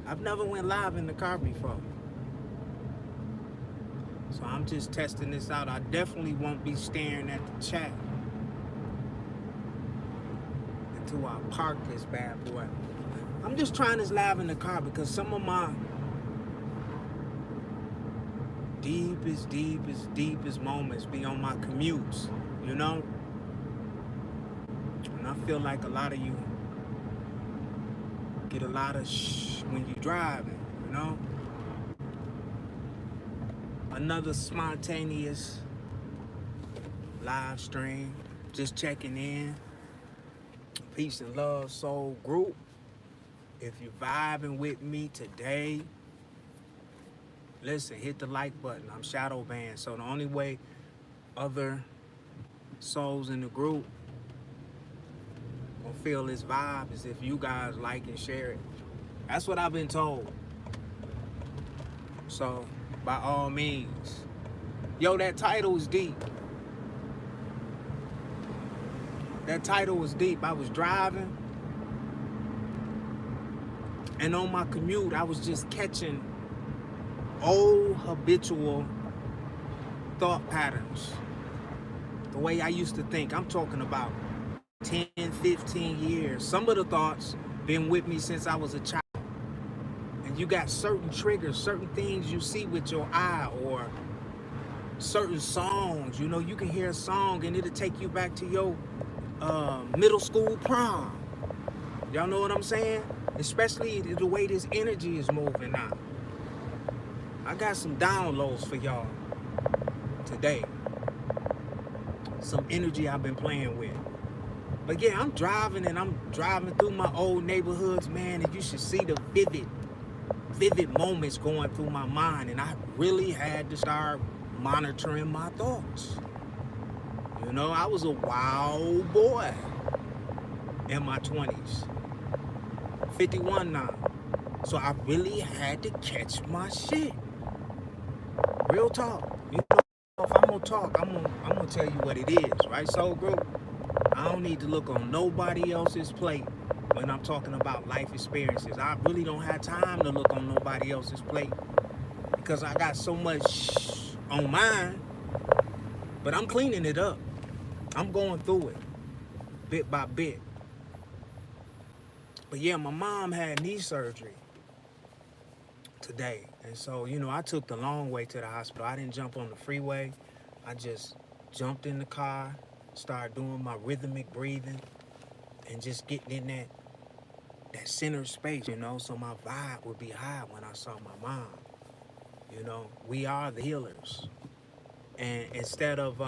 I've never went live in the car before. So I'm just testing this out. I definitely won't be staring at the chat until I park this bad boy. I'm just trying this live in the car because some of my deepest moments be on my commutes, you know? And I feel like a lot of you get a lot of when you driving, you know? Another spontaneous live stream, just checking in. Peace and love, soul group. If you're vibing with me today, listen, hit the like button. I'm shadow banned, so the only way other souls in the group will feel this vibe is if you guys like and share it. That's what I've been told. So, by all means. Yo, that title is deep. That title was deep. I was driving, and on my commute, I was just catching old habitual thought patterns. The way I used to think. I'm talking about 10, 15 years. Some of the thoughts been with me since I was a child. And you got certain triggers, certain things you see with your eye, or certain songs. You know, you can hear a song and it'll take you back to your middle school prom. Y'all know what I'm saying? Especially the way this energy is moving now. I got some downloads for y'all today. Some energy I've been playing with. But yeah, I'm driving through my old neighborhoods, man, and you should see the vivid moments going through my mind, and I really had to start monitoring my thoughts. You know, I was a wild boy in my 20s. 51 now. So I really had to catch my shit. Real talk. You know, if I'm gonna talk, I'm gonna tell you what it is, right, soul group? I don't need to look on nobody else's plate when I'm talking about life experiences. I really don't have time to look on nobody else's plate because I got so much on mine, but I'm cleaning it up. I'm going through it bit by bit. But yeah, my mom had knee surgery today. And so, you know, I took the long way to the hospital. I didn't jump on the freeway. I just jumped in the car, started doing my rhythmic breathing and just getting in that center space, you know, so my vibe would be high when I saw my mom. You know, we are the healers. And instead of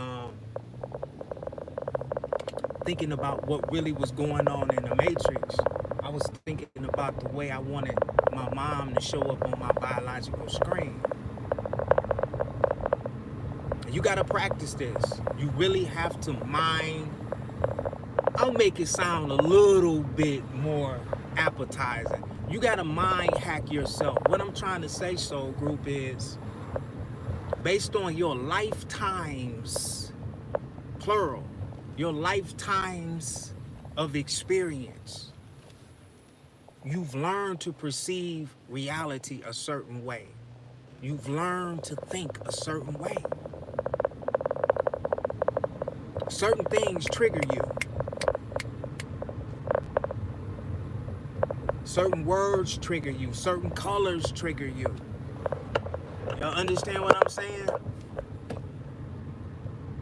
thinking about what really was going on in the Matrix, I was thinking about the way I wanted my mom to show up on my biological screen. And you gotta practice this. You really have to mind. I'll make it sound a little bit more appetizing. You gotta mind hack yourself. What I'm trying to say, soul group, is based on your lifetimes, plural, your lifetimes of experience, you've learned to perceive reality a certain way. You've learned to think a certain way. Certain things trigger you. Certain words trigger you. Certain colors trigger you. Y'all understand what I'm saying?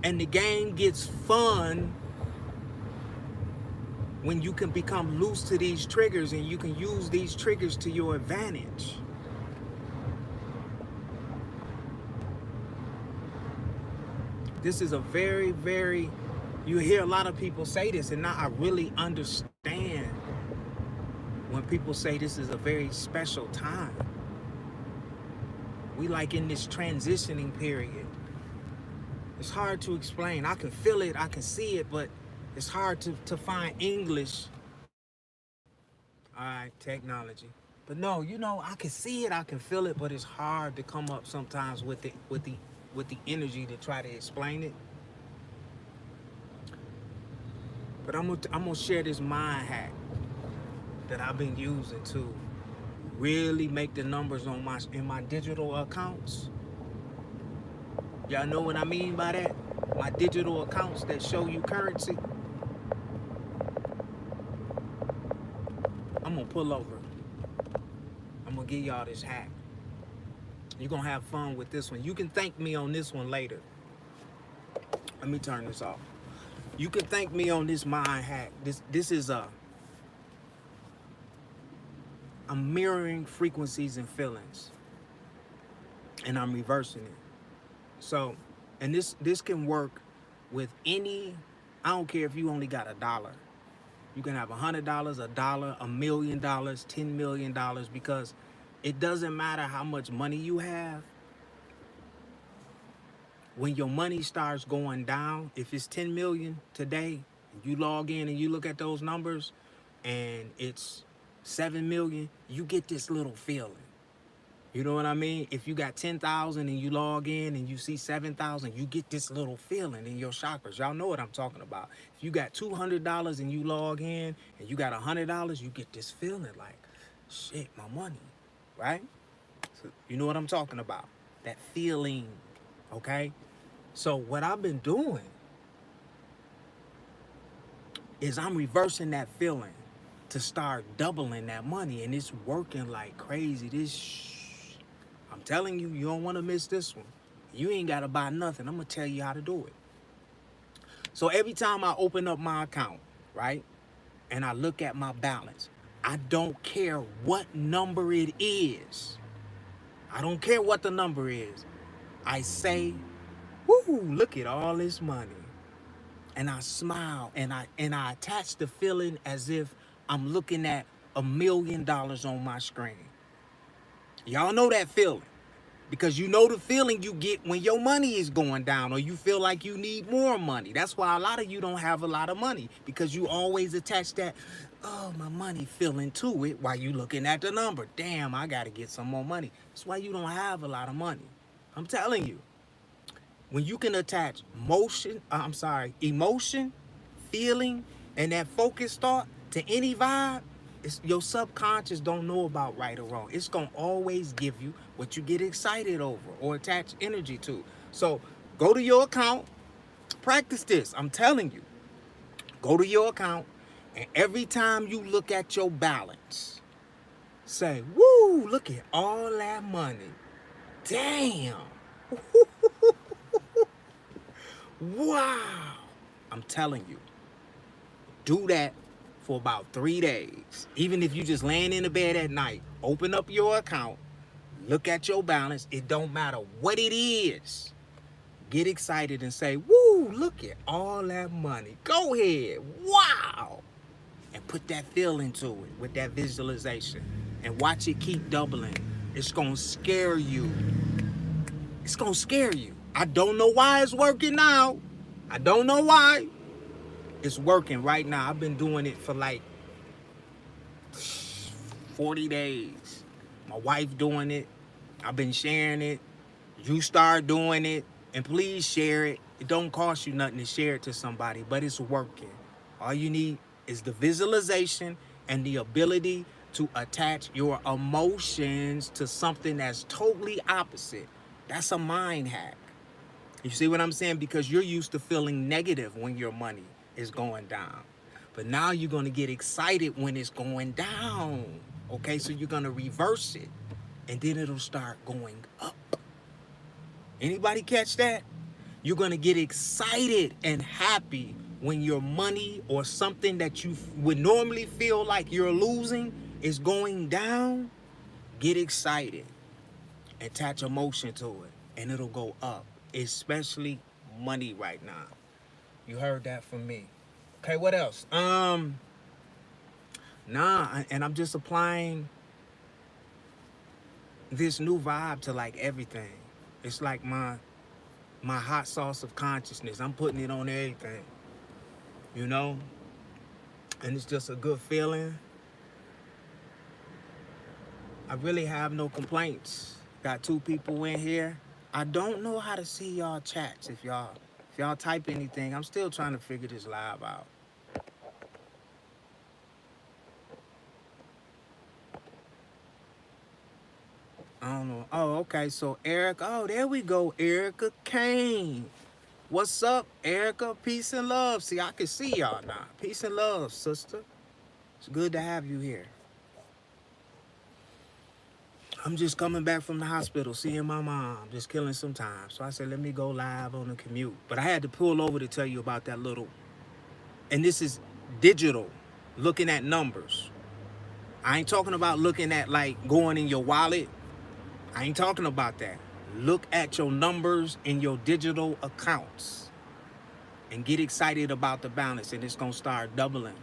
And the game gets fun when you can become loose to these triggers and you can use these triggers to your advantage. This is a very, very, you hear a lot of people say this, and now I really understand when people say this is a very special time. We like in this transitioning period. It's hard to explain. I can feel it, I can see it, but it's hard to find English. All right, technology. But no, you know, I can see it, I can feel it, but it's hard to come up sometimes with the energy to try to explain it. But I'm gonna share this mind hack. that I've been using to really make the numbers on my digital accounts. Y'all know what I mean by that? My digital accounts that show you currency. I'm gonna pull over. I'm gonna give y'all this hack. You're gonna have fun with this one. You can thank me on this one later. Let me turn this off. You can thank me on this mind hack. This is I'm mirroring frequencies and feelings, and I'm reversing it. So, and this can work with any. I don't care if you only got $1. You can have $100, $1, $1,000,000, $10,000,000, because it doesn't matter how much money you have. When your money starts going down, if it's 10 million today, you log in and you look at those numbers, and it's 7 million, you get this little feeling. You know what I mean? If you got 10,000 and you log in and you see 7,000, you get this little feeling in your chakras. Y'all know what I'm talking about. If you got $200 and you log in and you got $100, you get this feeling like, shit, my money, right? So you know what I'm talking about? That feeling, okay? So what I've been doing is I'm reversing that feeling to start doubling that money, and it's working like crazy. I'm telling you, you don't want to miss this one. You ain't got to buy nothing. I'm going to tell you how to do it. So every time I open up my account, right, and I look at my balance, I don't care what number it is. I don't care what the number is. I say, woo, look at all this money. And I smile, and I attach the feeling as if I'm looking at $1,000,000 on my screen. Y'all know that feeling, because you know the feeling you get when your money is going down or you feel like you need more money. That's why a lot of you don't have a lot of money, because you always attach that, oh, my money feeling to it while you looking at the number. Damn, I got to get some more money. That's why you don't have a lot of money. I'm telling you. When you can attach emotion, feeling, and that focused thought to any vibe, your subconscious don't know about right or wrong. It's going to always give you what you get excited over or attach energy to. So go to your account, practice this. I'm telling you. Go to your account, and every time you look at your balance, say, woo, look at all that money. Damn. Wow. I'm telling you, do that for about 3 days. Even if you just laying in the bed at night, open up your account, look at your balance. It don't matter what it is. Get excited and say, woo, look at all that money. Go ahead. Wow. And put that feel into it with that visualization, and watch it keep doubling. It's going to scare you. It's going to scare you. I don't know why it's working now. I don't know why. It's working right now. I've been doing it for like 40 days. My wife doing it. I've been sharing it. You start doing it. And please share it. It don't cost you nothing to share it to somebody, but it's working. All you need is the visualization and the ability to attach your emotions to something that's totally opposite. That's a mind hack. You see what I'm saying? Because you're used to feeling negative when your money is going down. But now you're going to get excited when it's going down. Okay, so you're going to reverse it, and then it'll start going up. Anybody catch that? You're going to get excited and happy when your money or something that you would normally feel like you're losing is going down. Get excited. Attach emotion to it, and it'll go up. Especially money right now. You heard that from me. Okay, what else? And I'm just applying this new vibe to like everything. It's like my hot sauce of consciousness. I'm putting it on everything. You know? And it's just a good feeling. I really have no complaints. Got 2 people in here. I don't know how to see y'all chats. If y'all type anything, I'm still trying to figure this live out. I don't know. Oh, okay. So Eric, oh, there we go. Erica Kane. What's up, Erica? Peace and love. See, I can see y'all now. Peace and love, sister. It's good to have you here. I'm just coming back from the hospital, seeing my mom, just killing some time. So I said, let me go live on the commute. But I had to pull over to tell you about that little, and this is digital, looking at numbers. I ain't talking about looking at like going in your wallet. I ain't talking about that. Look at your numbers in your digital accounts and get excited about the balance, and it's gonna start doubling.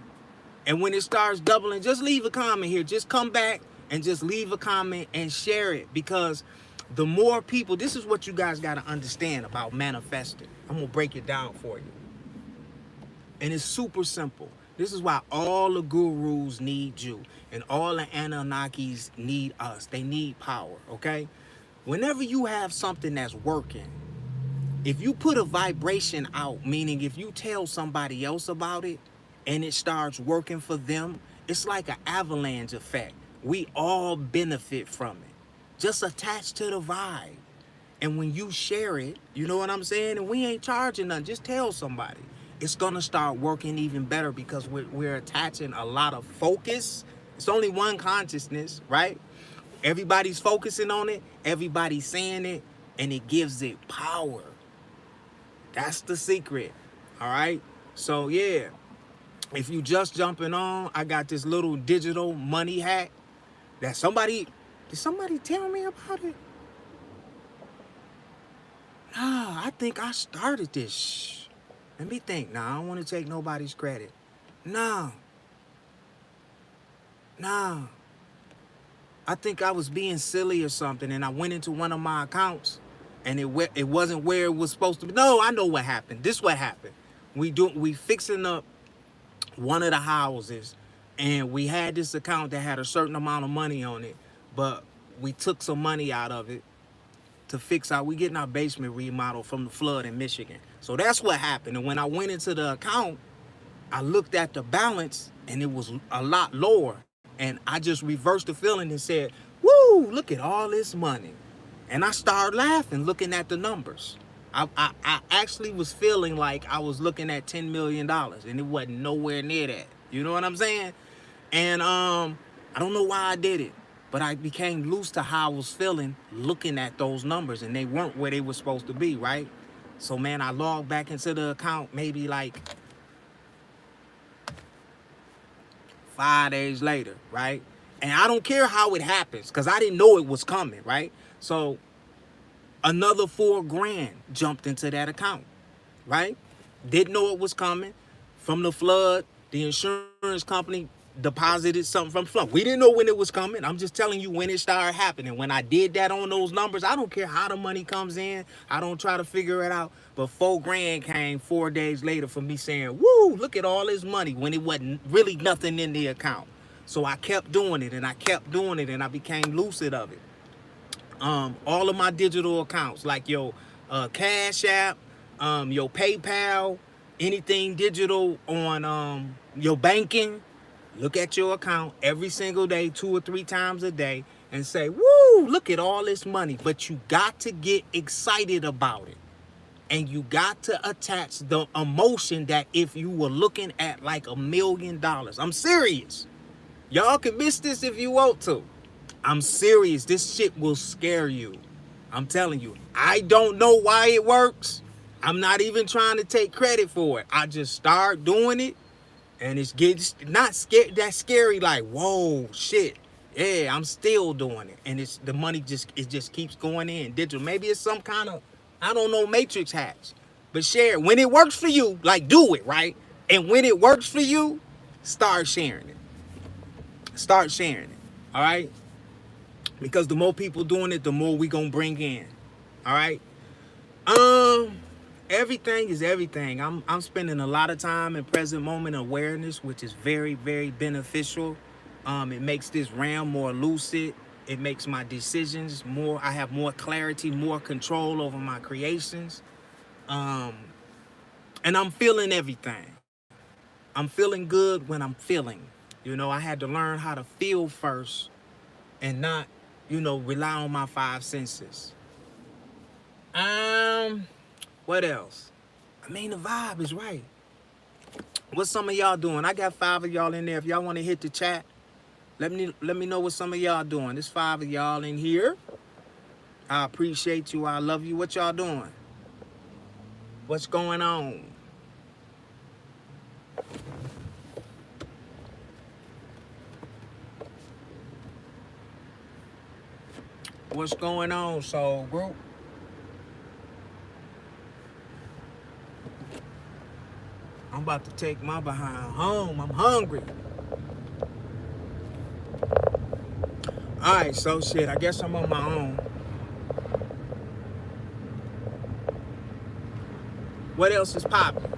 And when it starts doubling, just leave a comment here. Just come back and just leave a comment and share it, because the more people, this is what you guys got to understand about manifesting. I'm going to break it down for you. And it's super simple. This is why all the gurus need you and all the Anunnakis need us. They need power, okay? Whenever you have something that's working, if you put a vibration out, meaning if you tell somebody else about it and it starts working for them, it's like an avalanche effect. We all benefit from it. Just attach to the vibe. And when you share it, you know what I'm saying? And we ain't charging nothing. Just tell somebody. It's going to start working even better because we're attaching a lot of focus. It's only one consciousness, right? Everybody's focusing on it. Everybody's saying it. And it gives it power. That's the secret. All right? So, yeah. If you just jumping on, I got this little digital money hack that did somebody tell me about it? Nah, I think I started this. Let me think. Nah, I don't want to take nobody's credit. Nah. I think I was being silly or something, and I went into one of my accounts, and it wasn't where it was supposed to be. No, I know what happened. This what happened. We fixing up one of the houses, and we had this account that had a certain amount of money on it, but we took some money out of it to fix we getting our basement remodeled from the flood in Michigan. So that's what happened. And when I went into the account, I looked at the balance and it was a lot lower. And I just reversed the feeling and said, woo, look at all this money. And I started laughing, looking at the numbers. I actually was feeling like I was looking at $10 million and it wasn't nowhere near that. You know what I'm saying? And I don't know why I did it, but I became loose to how I was feeling looking at those numbers, and they weren't where they were supposed to be, right? So, man, I logged back into the account maybe like 5 days later, right? And I don't care how it happens because I didn't know it was coming, right? So another $4,000 jumped into that account, right? Didn't know it was coming from the flood. The insurance company deposited something from flood. We didn't know when it was coming. I'm just telling you when it started happening. When I did that on those numbers, I don't care how the money comes in. I don't try to figure it out. But $4,000 came 4 days later from me saying, woo, look at all this money, when it wasn't really nothing in the account. So I kept doing it and I kept doing it, and I became lucid of it. All of my digital accounts, like your Cash App, your PayPal, anything digital on your banking, look at your account every single day, 2 or 3 times a day, and say, woo, look at all this money. But you got to get excited about it. And you got to attach the emotion that if you were looking at like $1 million, I'm serious. Y'all can miss this if you want to. I'm serious. This shit will scare you. I'm telling you. I don't know why it works. I'm not even trying to take credit for it. I just start doing it, and it's not scared that scary like, whoa, shit. Yeah, I'm still doing it. And it's the money just keeps going in digital. Maybe it's some kind of, I don't know, matrix hacks. But share it. When it works for you, like, do it, right? And when it works for you, start sharing it. Start sharing it. All right? Because the more people doing it, the more we gonna bring in. All right? Everything is everything. I'm spending a lot of time in present moment awareness, which is very, very beneficial. It makes this realm more lucid. It makes my decisions more, I have more clarity, more control over my creations. And I'm feeling everything. I'm feeling good when I'm feeling. You know, I had to learn how to feel first and not you know, rely on my five senses. What else? I mean, the vibe is right. What some of y'all doing? I got 5 of y'all in there. If y'all want to hit the chat, let me know what some of y'all doing. There's 5 of y'all in here. I appreciate you. I love you. What y'all doing? What's going on? What's going on, soul group? I'm about to take my behind home. I'm hungry. All right, so shit, I guess I'm on my own. What else is popping?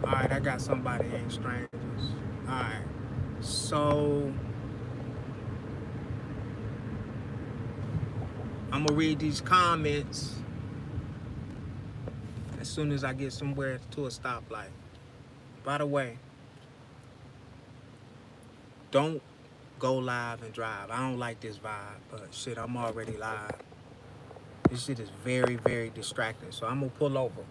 All right, I got somebody ain't strangers. All right, so I'm gonna read these comments as soon as I get somewhere to a stoplight. By the way, don't go live and drive. I don't like this vibe, but shit, I'm already live. This shit is very, very distracting, so I'm gonna pull over.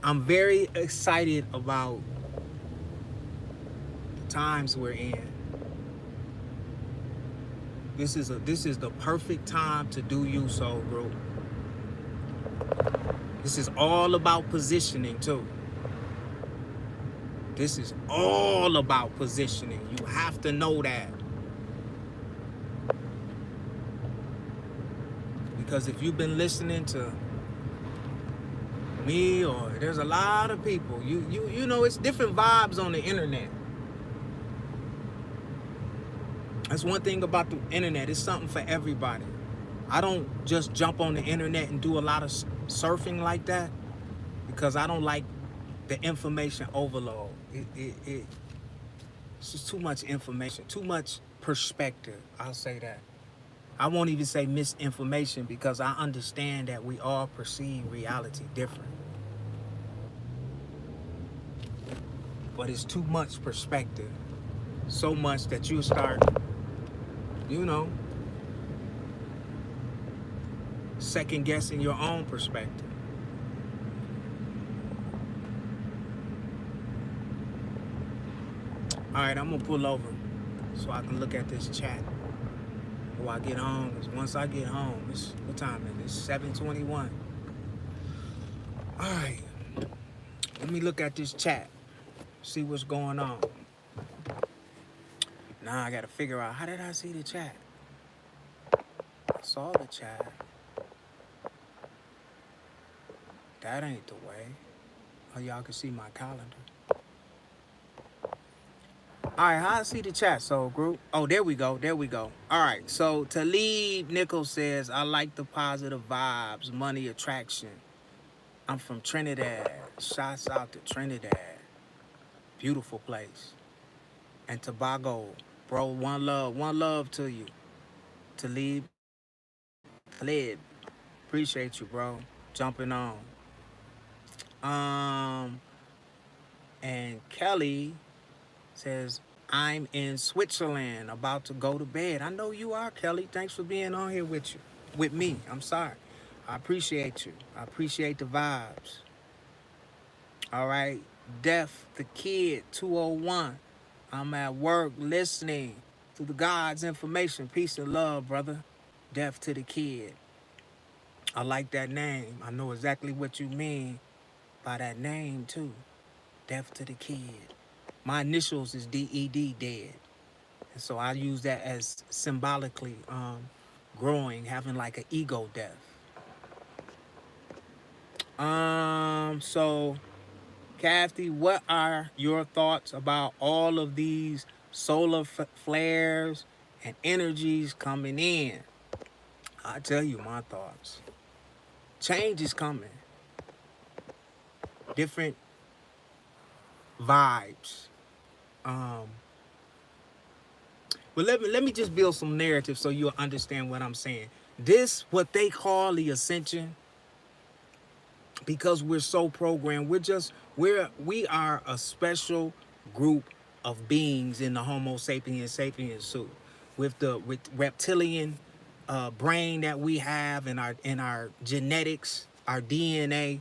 I'm very excited about the times we're in. This is the perfect time to do you, soul group. This is all about positioning too. This is all about positioning. You have to know that. Because if you've been listening to me, or there's a lot of people, you know, it's different vibes on the internet. That's one thing about the internet. It's something for everybody. I don't just jump on the internet and do a lot of surfing like that because I don't like the information overload. It's just too much information, too much perspective. I'll say that. I won't even say misinformation because I understand that we all perceive reality different. But it's too much perspective. So much that you start, you know, second guessing your own perspective. All right, I'm gonna pull over so I can look at this chat before I get home. Once I get home, what time is it? It's 7:21. All right, let me look at this chat, see what's going on. Now I gotta figure out, how did I see the chat? I saw the chat. That ain't the way. Oh, y'all can see my calendar. All right, how I see the chat, soul group? Oh, there we go. There we go. All right, so Talib Nichols says, I like the positive vibes, money attraction. I'm from Trinidad. Shouts out to Trinidad. Beautiful place. And Tobago. Bro, one love to you. Talib. Appreciate you, bro. Jumping on. And Kelly says, I'm in Switzerland, about to go to bed. I know you are, Kelly. Thanks for being on here with me. I'm sorry. I appreciate you. I appreciate the vibes. All right. Def the Kid 201. I'm at work listening to the God's information. Peace and love, brother. Def to the Kid. I like that name. I know exactly what you mean by that name, too. Def to the Kid. My initials is DED, dead. And so I use that as symbolically growing, having like an ego death. So, Kathy, what are your thoughts about all of these solar flares and energies coming in? I'll tell you my thoughts. Change is coming. Different vibes. But let me just build some narrative so you'll understand what I'm saying. This, what they call the ascension, because we're so programmed, we are a special group of beings in the Homo sapiens sapiens suit, with reptilian brain that we have in our genetics, our DNA.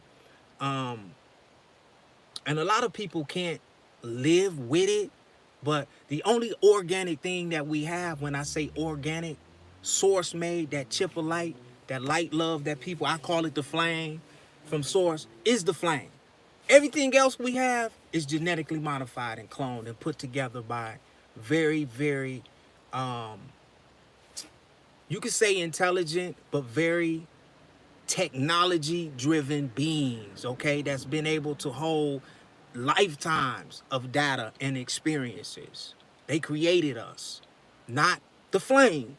Um, and a lot of people can't live with it, but the only organic thing that we have, when I say organic, source made, that chip of light, that light love, that people, I call it the flame from source, is the flame. Everything else we have is genetically modified and cloned and put together by very, very, um, you could say intelligent, but very technology driven beings, okay, that's been able to hold lifetimes of data and experiences. They created us, not the flame,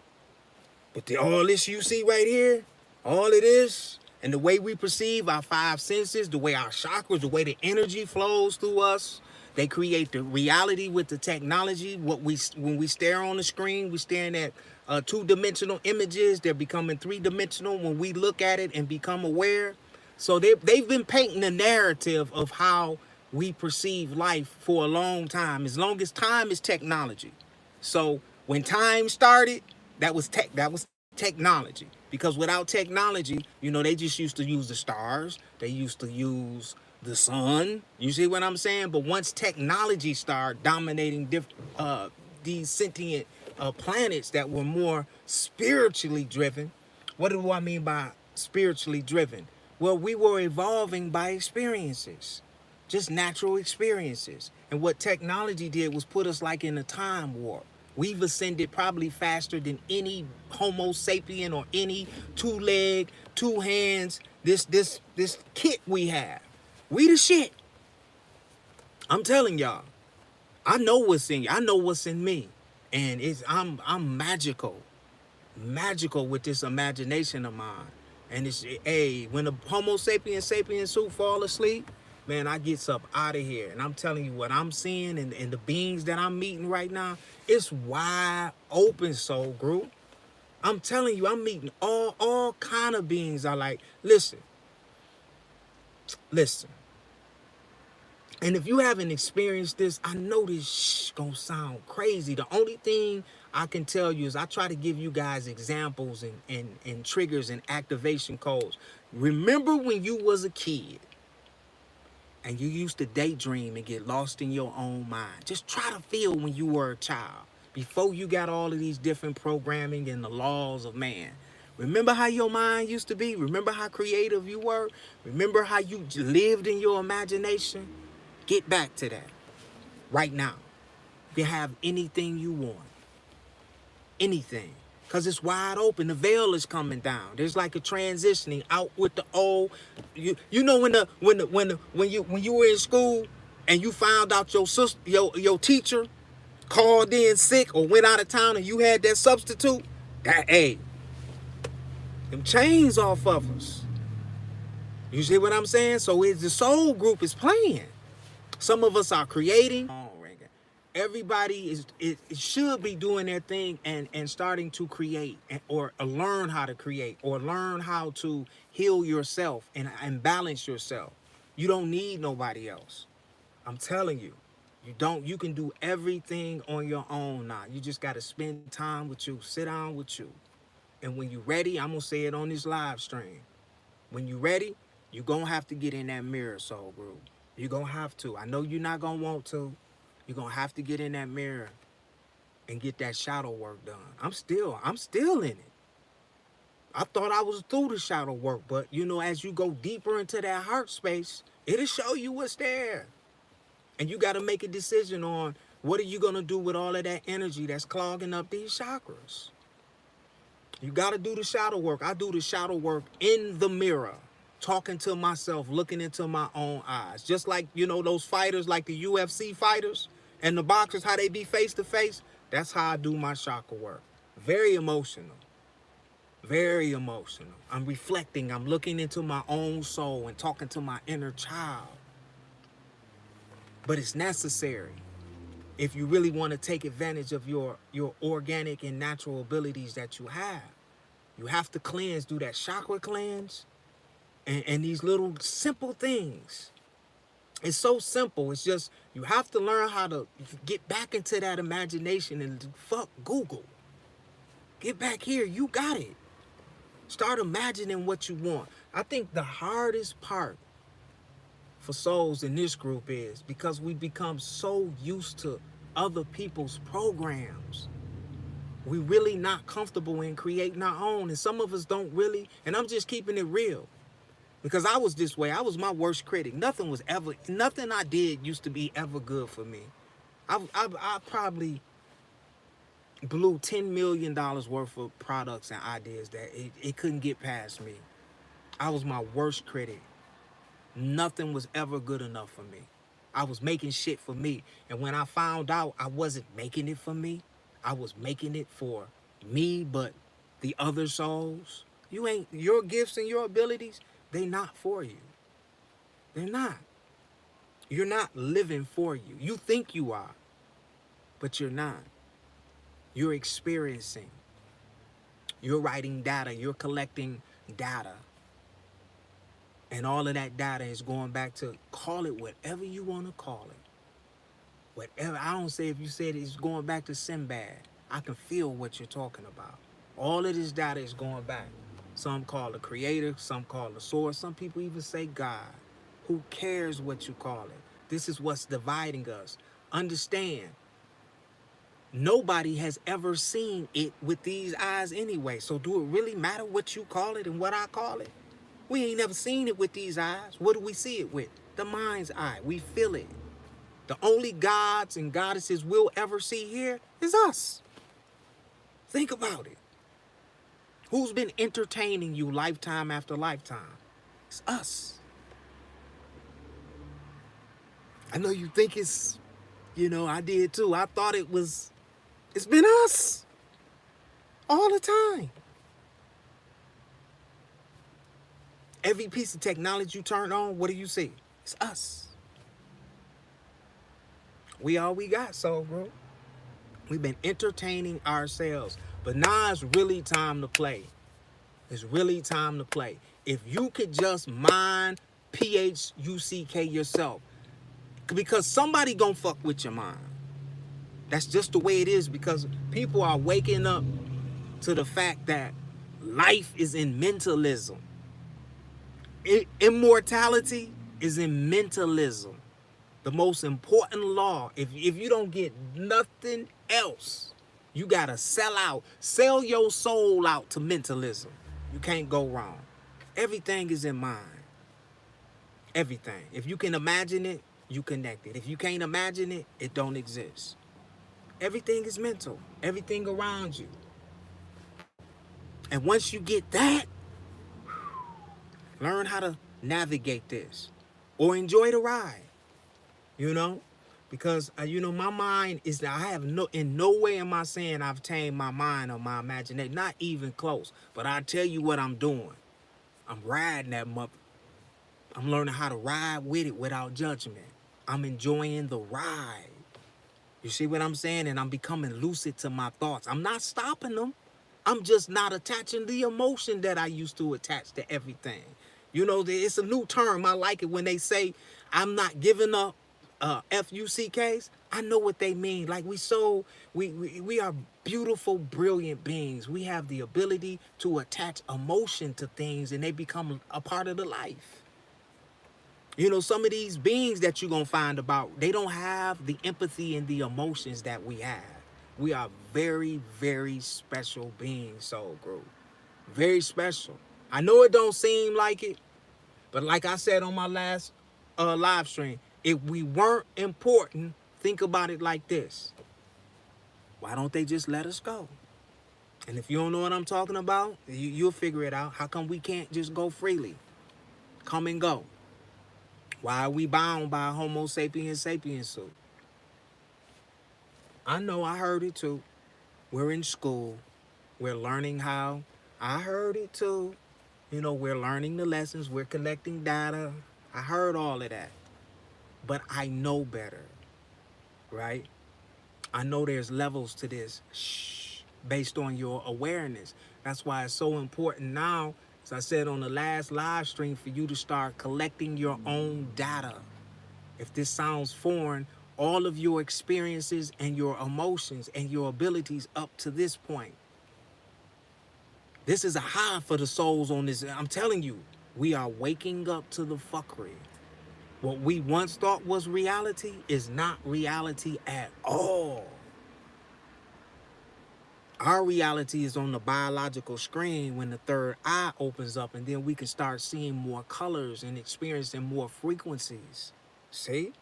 but all this you see right here, all of this, and the way we perceive our five senses, the way our chakras, the way the energy flows through us, they create the reality with the technology. When we stare on the screen, we're staring at two-dimensional images. They're becoming three-dimensional when we look at it and become aware. So they've been painting a narrative of how we perceive life for a long time. As long as time is technology. So when time started, that was technology. Because without technology, they just used to use the stars. They used to use the sun. You see what I'm saying? But once technology started dominating these sentient planets that were more spiritually driven. What do I mean by spiritually driven? Well, we were evolving by experiences, just natural experiences. And what technology did was put us like in a time warp. We've ascended probably faster than any Homo sapien or any two-leg, two hands, this kit we have. We the shit. I'm telling y'all. I know what's in you. I know what's in me. And I'm magical. Magical with this imagination of mine. And it's, hey, when the Homo sapiens sapiens suit fall asleep, man, I gets up out of here. And I'm telling you what I'm seeing and the beings that I'm meeting right now, it's wide open, soul group. I'm telling you, I'm meeting all kind of beings. I like, listen. And if you haven't experienced this, I know this gonna sound crazy. The only thing I can tell you is I try to give you guys examples and triggers and activation codes. Remember when you was a kid and you used to daydream and get lost in your own mind. Just try to feel when you were a child, before you got all of these different programming and the laws of man. Remember how your mind used to be? Remember how creative you were? Remember how you lived in your imagination? Get back to that right now. You have anything you want. Anything. Because it's wide open. The veil is coming down. There's like a transitioning out with the old. You know when you were in school and you found out your teacher called in sick or went out of town and you had that substitute, that, hey, them chains off of us. You see what I'm saying? So the soul group is playing. Some of us are creating. Everybody it should be doing their thing and starting to create or learn how to create or learn how to heal yourself and balance yourself. You don't need nobody else. I'm telling you. You can do everything on your own now. You just got to spend time with you, sit down with you. And when you're ready, I'm going to say it on this live stream. When you're ready, you're going to have to get in that mirror, soul group. You're going to have to. I know you're not going to want to. You're going to have to get in that mirror and get that shadow work done. I'm still in it. I thought I was through the shadow work, but as you go deeper into that heart space, it'll show you what's there. And you got to make a decision on what are you going to do with all of that energy that's clogging up these chakras. You got to do the shadow work. I do the shadow work in the mirror, talking to myself, looking into my own eyes. Just like, those fighters, like the UFC fighters and the boxers, how they be face to face. That's how I do my chakra work. Very emotional. Very emotional. I'm reflecting. I'm looking into my own soul and talking to my inner child. But it's necessary if you really want to take advantage of your organic and natural abilities that you have. You have to cleanse, do that chakra cleanse, and these little simple things. It's so simple. It's just you have to learn how to get back into that imagination and fuck Google. Get back here. You got it. Start imagining what you want. I think the hardest part for souls in this group is because we become so used to other people's programs. We really not comfortable in creating our own. And some of us don't really, and I'm just keeping it real. Because I was this way. I was my worst critic. Nothing I did used to be ever good for me. I probably blew $10 million worth of products and ideas that it couldn't get past me. I was my worst critic. Nothing was ever good enough for me. I was making shit for me. And when I found out I wasn't making it for me, I was making it for me, but the other souls, your gifts and your abilities, they not for you. They're not. You're not living for you. You think you are, but you're not. You're experiencing. You're writing data. You're collecting data. And all of that data is going back to, call it whatever you want to call it. Whatever. I don't say if you said it's going back to Sinbad. I can feel what you're talking about. All of this data is going back. Some call it creator, some call it source, some people even say God. Who cares what you call it? This is what's dividing us. Understand, nobody has ever seen it with these eyes anyway. So do it really matter what you call it and what I call it? We ain't never seen it with these eyes. What do we see it with? The mind's eye. We feel it. The only gods and goddesses we'll ever see here is us. Think about it. Who's been entertaining you lifetime after lifetime? It's us. I know you think it's, I did too. I thought it's been us all the time. Every piece of technology you turn on, what do you see? It's us. We all we got, soul bro. We've been entertaining ourselves. But now it's really time to play. It's really time to play. If you could just mind Phuck yourself. Because somebody gonna fuck with your mind. That's just the way it is, because people are waking up to the fact that life is in mentalism. Immortality is in mentalism. The most important law, if you don't get nothing else, you gotta sell out. Sell your soul out to mentalism. You can't go wrong. Everything is in mind. Everything. If you can imagine it, you connect it. If you can't imagine it, it don't exist. Everything is mental. Everything around you. And once you get that, learn how to navigate this or enjoy the ride. Because my mind is, in no way am I saying I've tamed my mind or my imagination, not even close. But I tell you what I'm doing. I'm riding that mother. I'm learning how to ride with it without judgment. I'm enjoying the ride. You see what I'm saying? And I'm becoming lucid to my thoughts. I'm not stopping them. I'm just not attaching the emotion that I used to attach to everything. It's a new term. I like it when they say I'm not giving up Phucks. I know what they mean. Like we are beautiful, brilliant beings. We have the ability to attach emotion to things and they become a part of the life. Some of these beings that you're going to find about, they don't have the empathy and the emotions that we have. We are very, very special beings, soul group. Very special. I know it don't seem like it, but like I said on my last live stream, if we weren't important, think about it like this. Why don't they just let us go? And if you don't know what I'm talking about, you'll figure it out. How come we can't just go freely? Come and go. Why are we bound by a Homo sapiens sapiens suit? I know, I heard it too. We're in school. We're learning how. I heard it too. We're learning the lessons. We're collecting data. I heard all of that. But I know better, right? I know there's levels to this based on your awareness. That's why it's so important now, as I said on the last live stream, for you to start collecting your own data. If this sounds foreign, all of your experiences and your emotions and your abilities up to this point. This is a high for the souls on this. I'm telling you, we are waking up to the fuckery. What we once thought was reality is not reality at all. Our reality is on the biological screen when the third eye opens up, and then we can start seeing more colors and experiencing more frequencies. See?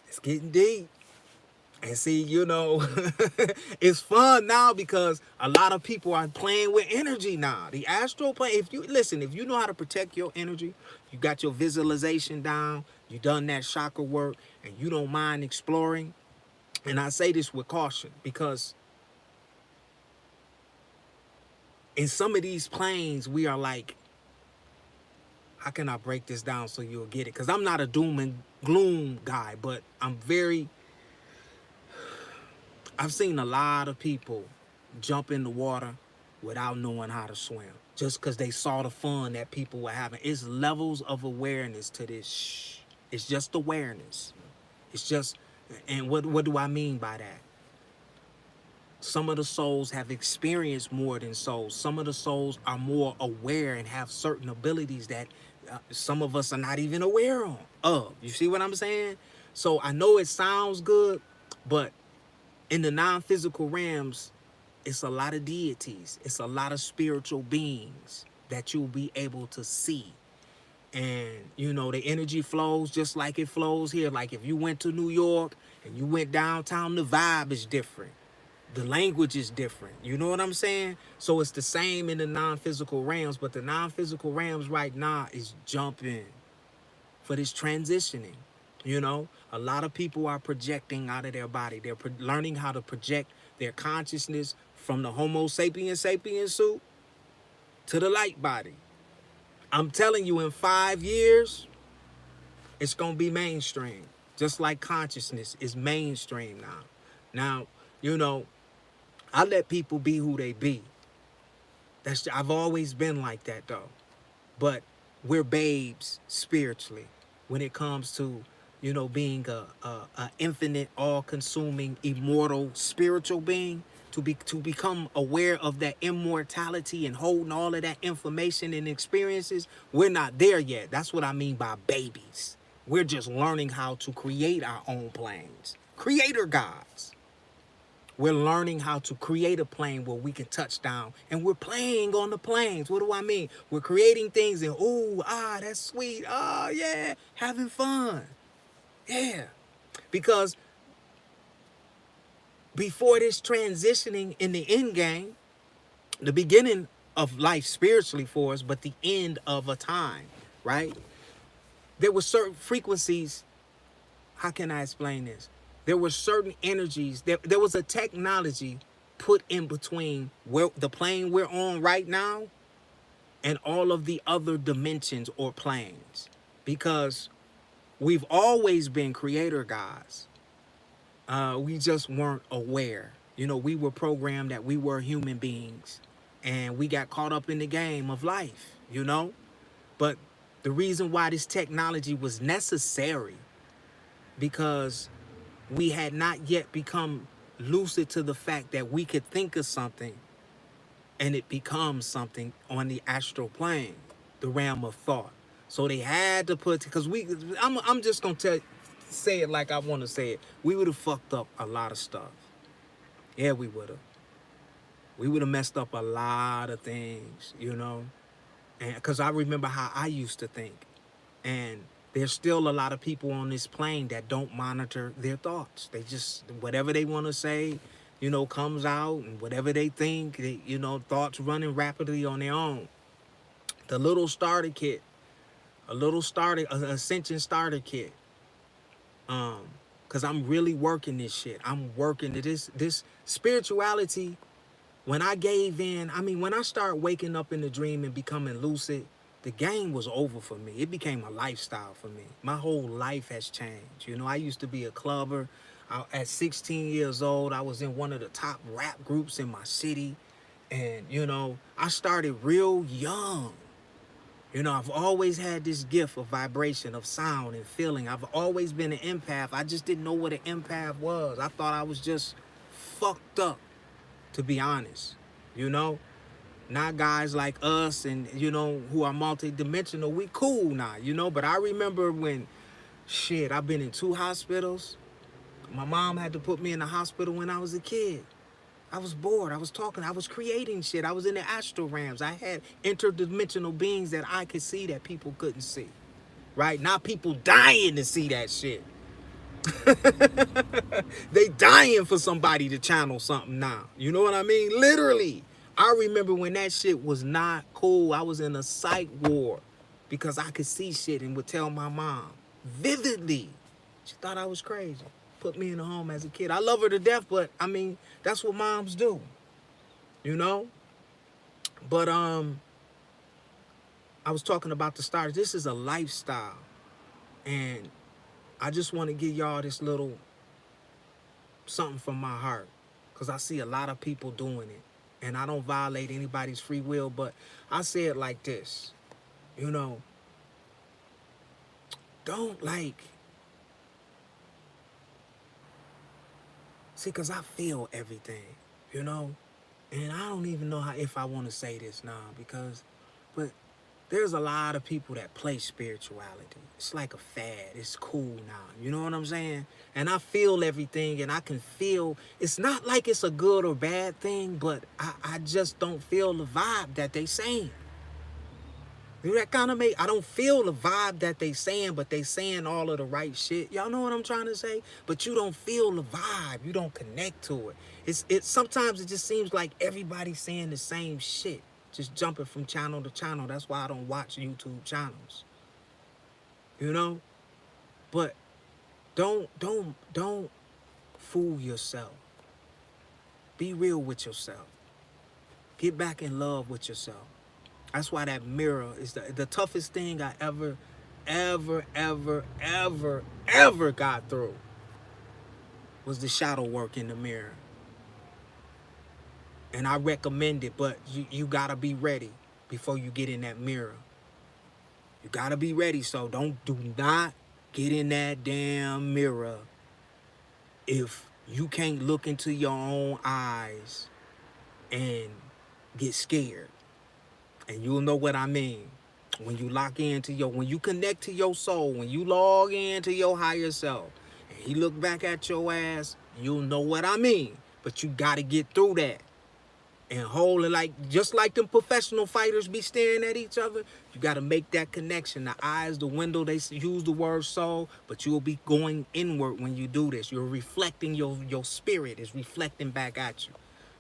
It's getting deep. And see, it's fun now because a lot of people are playing with energy now. The astral plane, if you know how to protect your energy, you got your visualization down, you done that chakra work, and you don't mind exploring. And I say this with caution because in some of these planes, we are like, how can I break this down so you'll get it? Because I'm not a doom and gloom guy, but I've seen a lot of people jump in the water without knowing how to swim. Just because they saw the fun that people were having. It's levels of awareness to this. It's just awareness. It's just, and what do I mean by that? Some of the souls have experienced more than souls. Some of the souls are more aware and have certain abilities that some of us are not even aware of. You see what I'm saying? So I know it sounds good, but in the non-physical realms, it's a lot of deities. It's a lot of spiritual beings that you'll be able to see. And, the energy flows just like it flows here. Like if you went to New York and you went downtown, the vibe is different. The language is different. You know what I'm saying? So it's the same in the non-physical realms, but the non-physical realms right now is jumping for this transitioning. A lot of people are projecting out of their body. They're learning how to project their consciousness from the Homo sapiens suit to the light body. I'm telling you, in 5 years, it's going to be mainstream. Just like consciousness is mainstream now. Now, I let people be who they be. I've always been like that, though. But we're babes spiritually when it comes to, being a infinite, all-consuming, immortal, spiritual being. To become aware of that immortality and holding all of that information and experiences, we're not there yet. That's what I mean by babies. We're just learning how to create our own planes. Creator gods. We're learning how to create a plane where we can touch down, and we're playing on the planes. What do I mean? We're creating things and, that's sweet. Oh, yeah, having fun. Yeah, because before this transitioning in the end game, the beginning of life spiritually for us, but the end of a time, right? There were certain frequencies. How can I explain this? There were certain energies. There was a technology put in between where the plane we're on right now and all of the other dimensions or planes, because we've always been creator gods. We just weren't aware. We were programmed that we were human beings, and we got caught up in the game of life. But the reason why this technology was necessary, because we had not yet become lucid to the fact that we could think of something and it becomes something on the astral plane, the realm of thought. So they had to put, because I'm just going to say it like I want to say it. We would have fucked up a lot of stuff. Yeah, we would have. We would have messed up a lot of things, and because I remember how I used to think. And there's still a lot of people on this plane that don't monitor their thoughts. They just, whatever they want to say, comes out, and whatever they think, thoughts running rapidly on their own. The little starter kit, ascension starter kit. Because I'm really working this shit. I'm working this spirituality. When I gave in, when I started waking up in the dream and becoming lucid, the game was over for me. It became a lifestyle for me. My whole life has changed. I used to be a clubber. At 16 years old, I was in one of the top rap groups in my city. And, you know, I started real young. You know, I've always had this gift of vibration, of sound and feeling. I've always been an empath. I just didn't know what an empath was. I thought I was just fucked up, to be honest. You know, not guys like us and, you know, who are multidimensional. We cool now, you know. But I remember when, shit, I've been in 2 hospitals. My mom had to put me in the hospital when I was a kid. I was bored. I was talking. I was creating shit. I was in the astral realms. I had interdimensional beings that I could see that people couldn't see. Right? Not people dying to see that shit. They dying for somebody to channel something now. You know what I mean? Literally. I remember when that shit was not cool. I was in a psych ward because I could see shit and would tell my mom vividly. She thought I was crazy. Put me in a home as a kid. I love her to death, but I mean, that's what moms do. You know? But I was talking about the stars. This is a lifestyle. And I just want to give y'all this little something from my heart. Because I see a lot of people doing it. And I don't violate anybody's free will, but I say it like this. You know, don't see, because I feel everything, you know? And I don't even know if I want to say this now but there's a lot of people that play spirituality. It's like a fad. It's cool now. You know what I'm saying? And I feel everything, and I can feel, it's not like it's a good or bad thing, but I just don't feel the vibe that they saying. You know, that kind of I don't feel the vibe that they saying, but they saying all of the right shit. Y'all know what I'm trying to say? But you don't feel the vibe. You don't connect to it. Sometimes it just seems like everybody's saying the same shit, just jumping from channel to channel. That's why I don't watch YouTube channels. You know? But don't fool yourself. Be real with yourself. Get back in love with yourself. That's why that mirror is the toughest thing I ever got through was the shadow work in the mirror. And I recommend it, but you gotta be ready before you get in that mirror. You gotta be ready, so do not get in that damn mirror if you can't look into your own eyes and get scared. And you'll know what I mean. When you when you connect to your soul, when you log into your higher self, and he look back at your ass, you'll know what I mean. But you gotta get through that. And hold it just like them professional fighters be staring at each other, you gotta make that connection. The eyes, the window, they use the word soul, but you'll be going inward when you do this. You're reflecting, your spirit is reflecting back at you.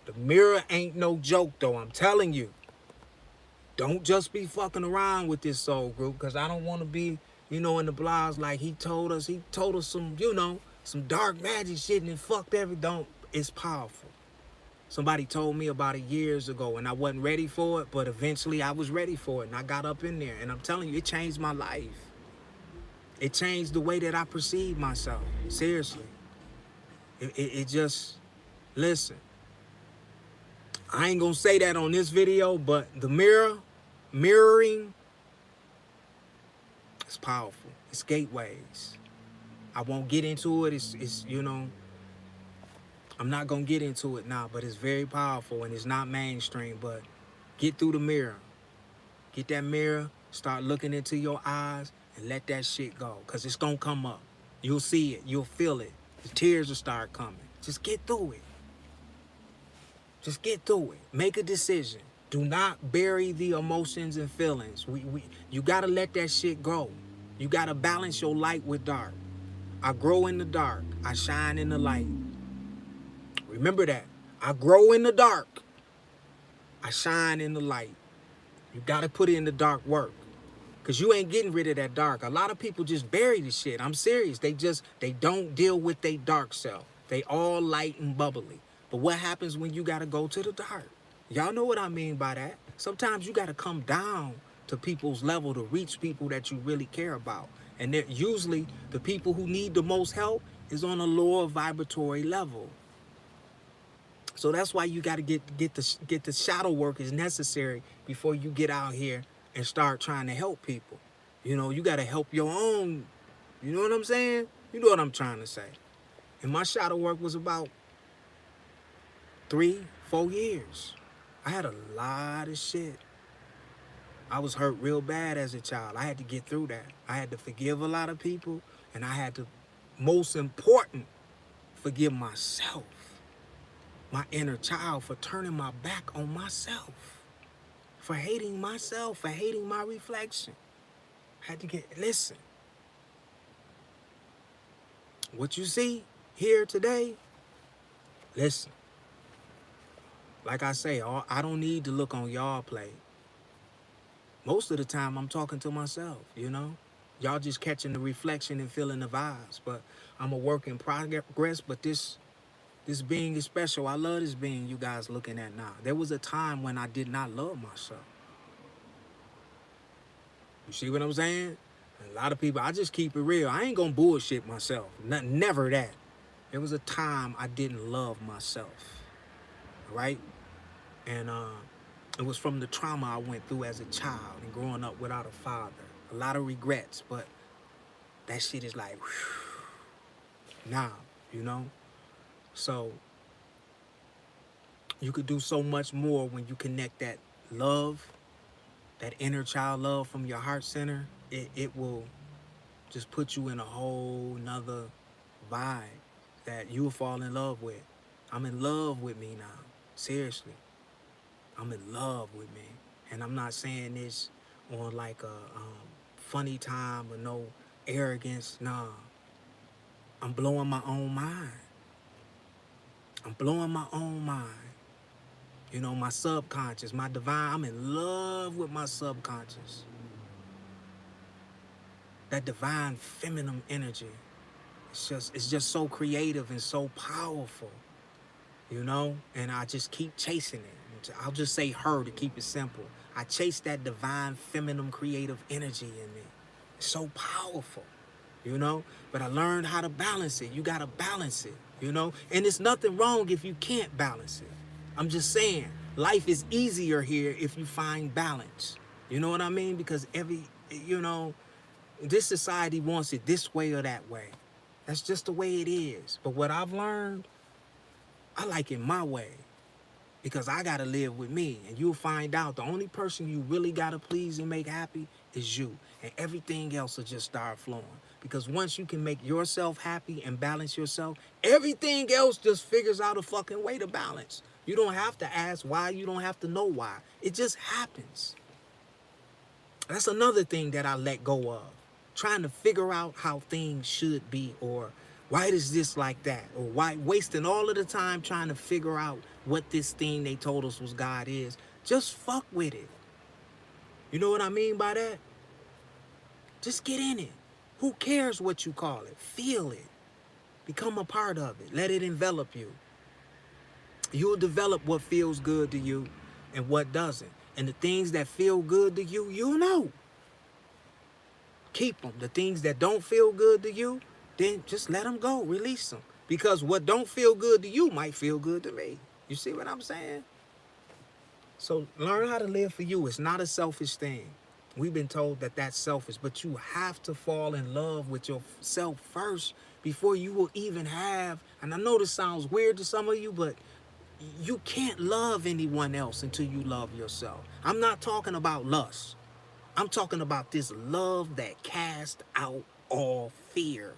The mirror ain't no joke though, I'm telling you. Don't just be fucking around with this soul group, because I don't want to be, in the blogs like he told us some, some dark magic shit and it fucked everything. It's powerful. Somebody told me about it years ago and I wasn't ready for it, but eventually I was ready for it and I got up in there. And I'm telling you, it changed my life. It changed the way that I perceive myself. Seriously. It just, listen. I ain't gonna say that on this video, but the mirroring, it's powerful. It's gateways. I won't get into it. It's I'm not gonna get into it now, but it's very powerful and it's not mainstream. But get through the mirror. Get that mirror, start looking into your eyes and let that shit go, because it's gonna come up. You'll see it, you'll feel it. The tears will start coming. Just get through it. Just get through it. Make a decision. Do not bury the emotions and feelings. You gotta let that shit go. You gotta balance your light with dark. I grow in the dark. I shine in the light. Remember that. I grow in the dark. I shine in the light. You gotta put in the dark work, because you ain't getting rid of that dark. A lot of people just bury the shit. I'm serious. They don't deal with their dark self. They all light and bubbly. But what happens when you gotta go to the dark? Y'all know what I mean by that. Sometimes you gotta come down to people's level to reach people that you really care about. And usually the people who need the most help is on a lower vibratory level. So that's why you got to get the shadow work is necessary before you get out here and start trying to help people. You know, you got to help your own. You know what I'm saying? You know what I'm trying to say. And my shadow work was about 3-4 years. I had a lot of shit. I was hurt real bad as a child. I had to get through that. I had to forgive a lot of people, and I had to, most important, forgive myself, my inner child, for turning my back on myself, for hating myself, for hating my reflection. I had to listen. What you see here today, listen. Like I say, I don't need to look on y'all plate. Most of the time, I'm talking to myself, you know? Y'all just catching the reflection and feeling the vibes. But I'm a work in progress, but this being is special. I love this being you guys looking at now. There was a time when I did not love myself. You see what I'm saying? A lot of people, I just keep it real. I ain't gonna bullshit myself. Never that. There was a time I didn't love myself, right? And it was from the trauma I went through as a child and growing up without a father. A lot of regrets, but that shit is like, whew, now, you know? So you could do so much more when you connect that love, that inner child love from your heart center. It will just put you in a whole nother vibe that you'll fall in love with. I'm in love with me now. Seriously. I'm in love with me. And I'm not saying this on like a funny time or no arrogance. Nah. I'm blowing my own mind. I'm blowing my own mind. You know, my subconscious, my divine, I'm in love with my subconscious. That divine feminine energy. It's just so creative and so powerful, you know? And I just keep chasing it. I'll just say her to keep it simple. I chase that divine feminine creative energy in me. It's so powerful, you know? But I learned how to balance it. You gotta balance it, you know? And it's nothing wrong if you can't balance it. I'm just saying, life is easier here if you find balance. You know what I mean? Because you know, this society wants it this way or that way. That's just the way it is. But what I've learned, I like it my way. Because I gotta live with me. And you'll find out the only person you really gotta please and make happy is you. And everything else will just start flowing. Because once you can make yourself happy and balance yourself, everything else just figures out a fucking way to balance. You don't have to ask why, you don't have to know why. It just happens. That's another thing that I let go of. Trying to figure out how things should be, or why is this like that, or why wasting all of the time trying to figure out what this thing they told us was God is. Just fuck with it. You know what I mean by that? Just get in it. Who cares what you call it? Feel it. Become a part of it. Let it envelop you. You'll develop what feels good to you and what doesn't. And the things that feel good to you, you'll know. Keep them. The things that don't feel good to you, then just let them go. Release them. Because what don't feel good to you might feel good to me. You see what I'm saying? So learn how to live for you. It's not a selfish thing. We've been told that that's selfish, but you have to fall in love with yourself first before you will even have, and I know this sounds weird to some of you, but you can't love anyone else until you love yourself. I'm not talking about lust. I'm talking about this love that casts out all fear.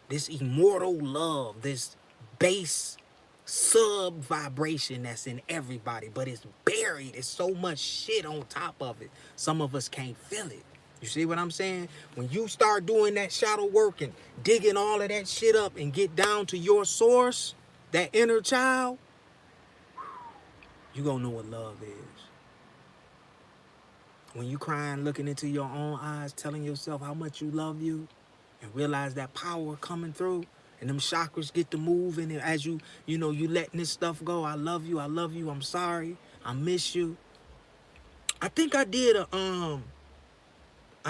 This immortal love, this base sub vibration that's in everybody, but it's buried. It's so much shit on top of it. Some of us can't feel it. You see what I'm saying? When you start doing that shadow work and digging all of that shit up and get down to your source, that inner child, you gonna know what love is. When you crying, looking into your own eyes, telling yourself how much you love you, and realize that power coming through, and them chakras get to move, and as you letting this stuff go. I love you, I'm sorry, I miss you. I think I did a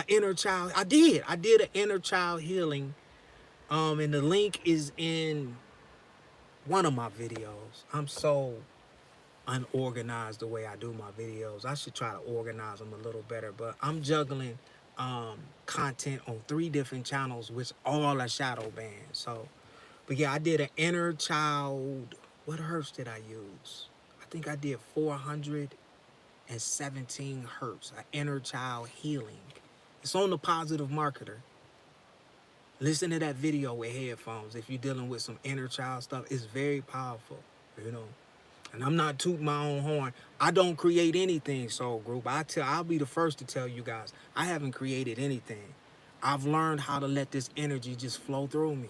inner child. I did an inner child healing. And the link is in one of my videos. I'm so unorganized the way I do my videos. I should try to organize them a little better, but I'm juggling content on 3 different channels, which all are shadow banned. So, but yeah, I did an inner child. What hertz did I use? I think I did 417 hertz, an inner child healing. It's on the Positive Marketer. Listen to that video with headphones if you're dealing with some inner child stuff. It's very powerful, you know. And I'm not tooting my own horn. I don't create anything, Soul Group. I'll be the first to tell you guys, I haven't created anything. I've learned how to let this energy just flow through me.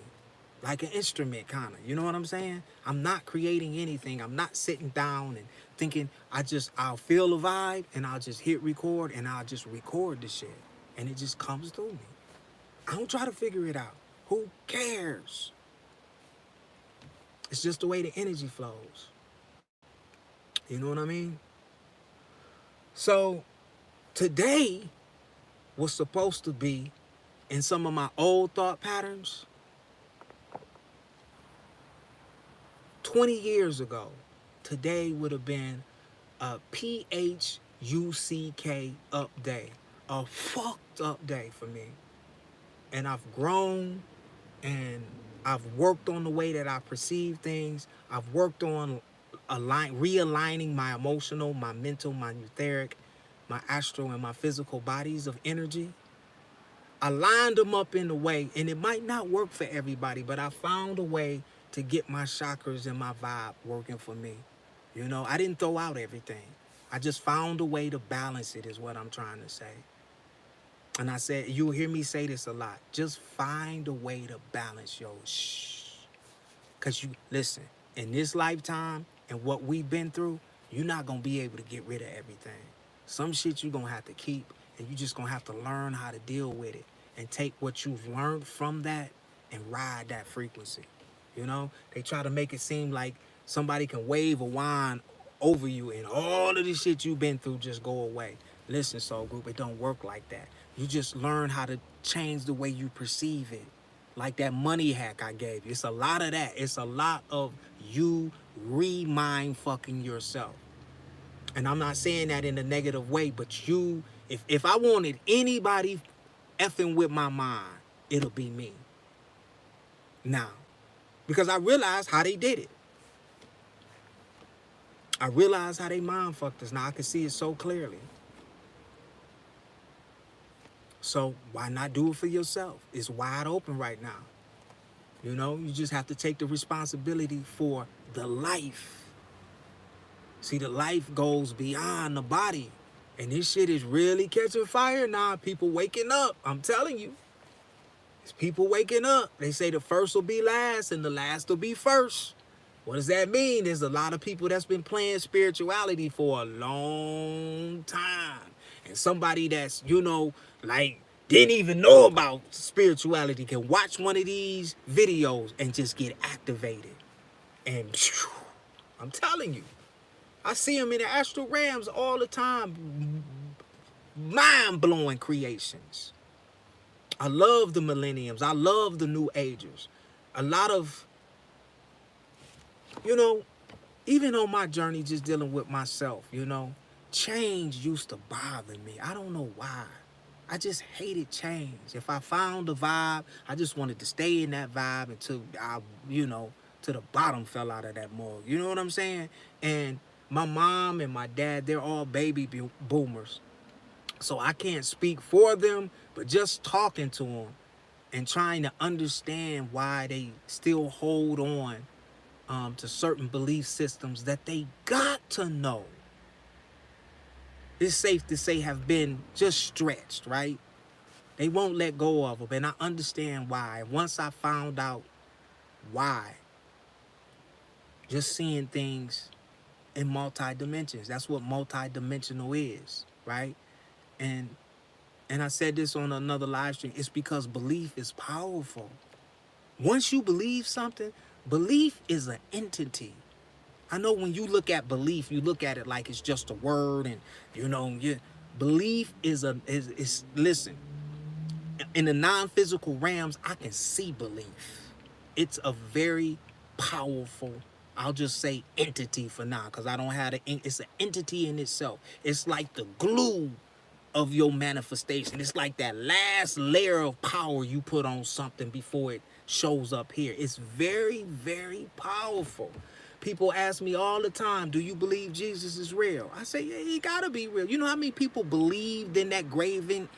Like an instrument, kind of. You know what I'm saying? I'm not creating anything. I'm not sitting down and thinking, I'll feel a vibe and I'll just hit record and I'll just record the shit. And it just comes through me. I don't try to figure it out. Who cares? It's just the way the energy flows. You know what I mean? So today was supposed to be, in some of my old thought patterns, 20 years ago, today would have been a PHUCK up day. A fucked up day for me. And I've grown and I've worked on the way that I perceive things. I've worked on realigning my emotional, my mental, my etheric, my astral, and my physical bodies of energy. I lined them up in a way, and it might not work for everybody, but I found a way to get my chakras and my vibe working for me. You know, I didn't throw out everything. I just found a way to balance it, is what I'm trying to say. And I said, you'll hear me say this a lot. Just find a way to balance your Because listen, in this lifetime and what we've been through, you're not going to be able to get rid of everything. Some shit you're going to have to keep, and you're just going to have to learn how to deal with it and take what you've learned from that and ride that frequency. You know, they try to make it seem like somebody can wave a wand over you and all of the shit you've been through just go away. Listen, Soul Group, it don't work like that. You just learn how to change the way you perceive it. Like that money hack I gave you. It's a lot of that. It's a lot of you re-mind fucking yourself. And I'm not saying that in a negative way, but if I wanted anybody effing with my mind, it'll be me. Now, because I realized how they did it. I realized how they mind fucked us. Now I can see it so clearly. So why not do it for yourself? It's wide open right now. You know, you just have to take the responsibility for the life. See, the life goes beyond the body. And this shit is really catching fire now. People waking up. I'm telling you. It's people waking up. They say the first will be last and the last will be first. What does that mean? There's a lot of people that's been playing spirituality for a long time. And somebody that's, you know, like, didn't even know about spirituality can watch one of these videos and just get activated. And phew, I'm telling you, I see them in the astral realms all the time. Mind-blowing creations. I love the millenniums. I love the new agers. A lot of, you know, even on my journey just dealing with myself, you know, change used to bother me. I don't know why. I just hated change. If I found a vibe, I just wanted to stay in that vibe until I, you know, to the bottom fell out of that mug. You know what I'm saying? And my mom and my dad, they're all baby boomers. So I can't speak for them, but just talking to them and trying to understand why they still hold on to certain belief systems that they got to know, it's safe to say, have been just stretched, right? They won't let go of them, and I understand why. Once I found out why, just seeing things in multi-dimensions. That's what multi-dimensional is, right? And I said this on another live stream. It's because belief is powerful. Once you believe something, belief is an entity. I know when you look at belief, you look at it like it's just a word, and you know, belief is listen. In the non-physical realms, I can see belief. It's a very powerful, I'll just say entity for now, because I don't have it's an entity in itself. It's like the glue of your manifestation. It's like that last layer of power you put on something before it shows up here. It's very, very powerful. People ask me all the time, do you believe Jesus is real? I say, yeah, he gotta be real. You know how many people believed in that graven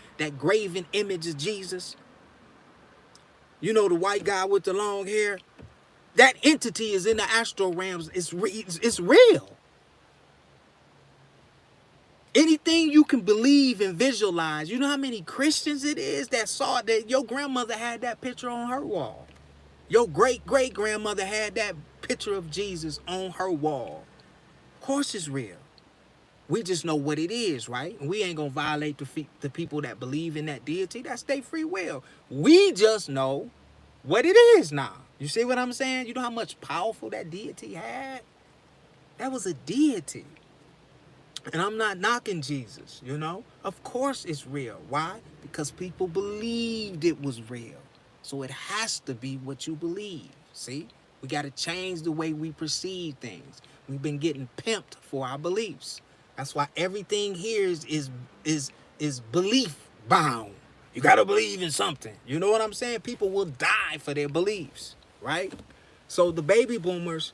image of Jesus? You know, the white guy with the long hair? That entity is in the astral realms. It's real. Anything you can believe and visualize. You know how many Christians it is that saw that your grandmother had that picture on her wall. Your great-great-grandmother had that picture of Jesus on her wall. Of course it's real. We just know what it is, right? And we ain't going to violate the people that believe in that deity. That's their free will. We just know what it is now. You see what I'm saying? You know how much powerful that deity had? That was a deity. And I'm not knocking Jesus, you know? Of course it's real. Why? Because people believed it was real. So it has to be what you believe. See? We got to change the way we perceive things. We've been getting pimped for our beliefs. That's why everything here is belief bound. You got to believe in something. You know what I'm saying? People will die for their beliefs, right? So the baby boomers,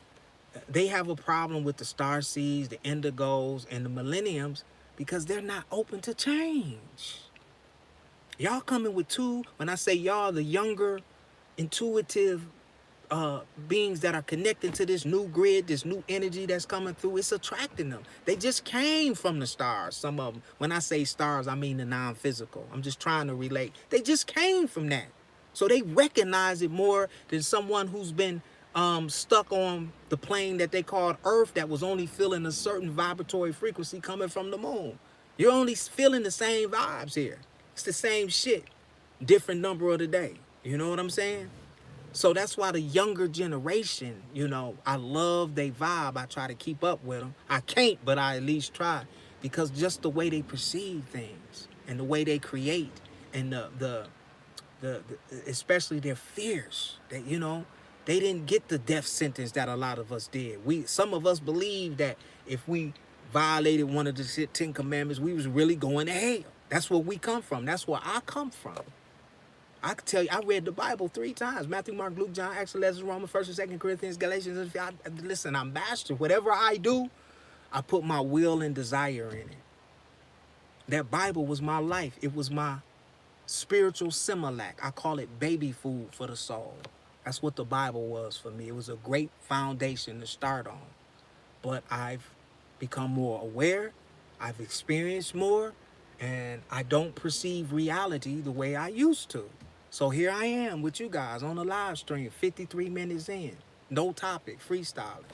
they have a problem with the starseeds, the indigos, and the millenniums because they're not open to change. Y'all coming with when I say y'all, the younger, intuitive beings that are connected to this new grid, this new energy that's coming through, it's attracting them. They just came from the stars, some of them. When I say stars, I mean the non-physical. I'm just trying to relate. They just came from that. So they recognize it more than someone who's been stuck on the plane that they called Earth that was only feeling a certain vibratory frequency coming from the moon. You're only feeling the same vibes here. It's the same shit, different number of the day. You know what I'm saying? So that's why the younger generation, you know, I love they vibe. I try to keep up with them. I can't, but I at least try, because just the way they perceive things and the way they create, and the especially their fears, that, you know, they didn't get the death sentence that a lot of us did. Some of us believe that if we violated one of the 10 commandments, we was really going to hell. That's where we come from. That's where I come from. I can tell you, I read the Bible 3 times. Matthew, Mark, Luke, John, Acts, Letters, Romans, 1st and 2nd Corinthians, Galatians. Listen, I'm master. Whatever I do, I put my will and desire in it. That Bible was my life. It was my spiritual Similac. I call it baby food for the soul. That's what the Bible was for me. It was a great foundation to start on. But I've become more aware. I've experienced more. And I don't perceive reality the way I used to. So here I am with you guys on a live stream, 53 minutes in. No topic, freestyling.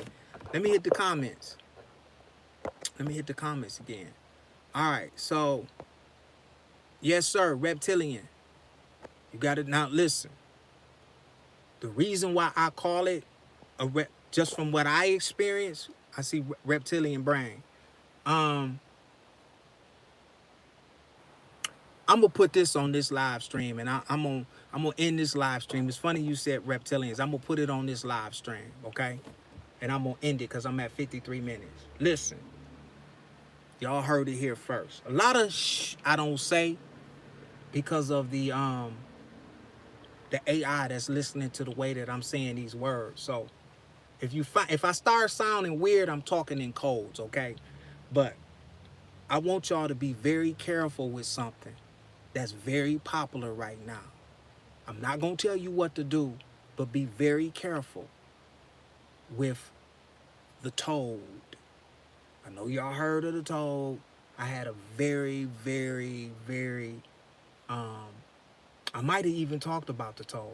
Let me hit the comments. Let me hit the comments again. All right, so, yes, sir, reptilian. You got it. Now, listen. The reason why I call it just from what I experience, I see reptilian brain. I'm gonna put this on this live stream, and I'm gonna end this live stream. It's funny you said reptilians. I'm gonna put it on this live stream, okay? And I'm gonna end it because I'm at 53 minutes. Listen, y'all heard it here first. A lot of I don't say because of the AI that's listening to the way that I'm saying these words. So if I start sounding weird, I'm talking in codes, okay? But I want y'all to be very careful with something that's very popular right now. I'm not going to tell you what to do, but be very careful with the toad. I know y'all heard of the toad. I had a very, very, very, I might have even talked about the toad.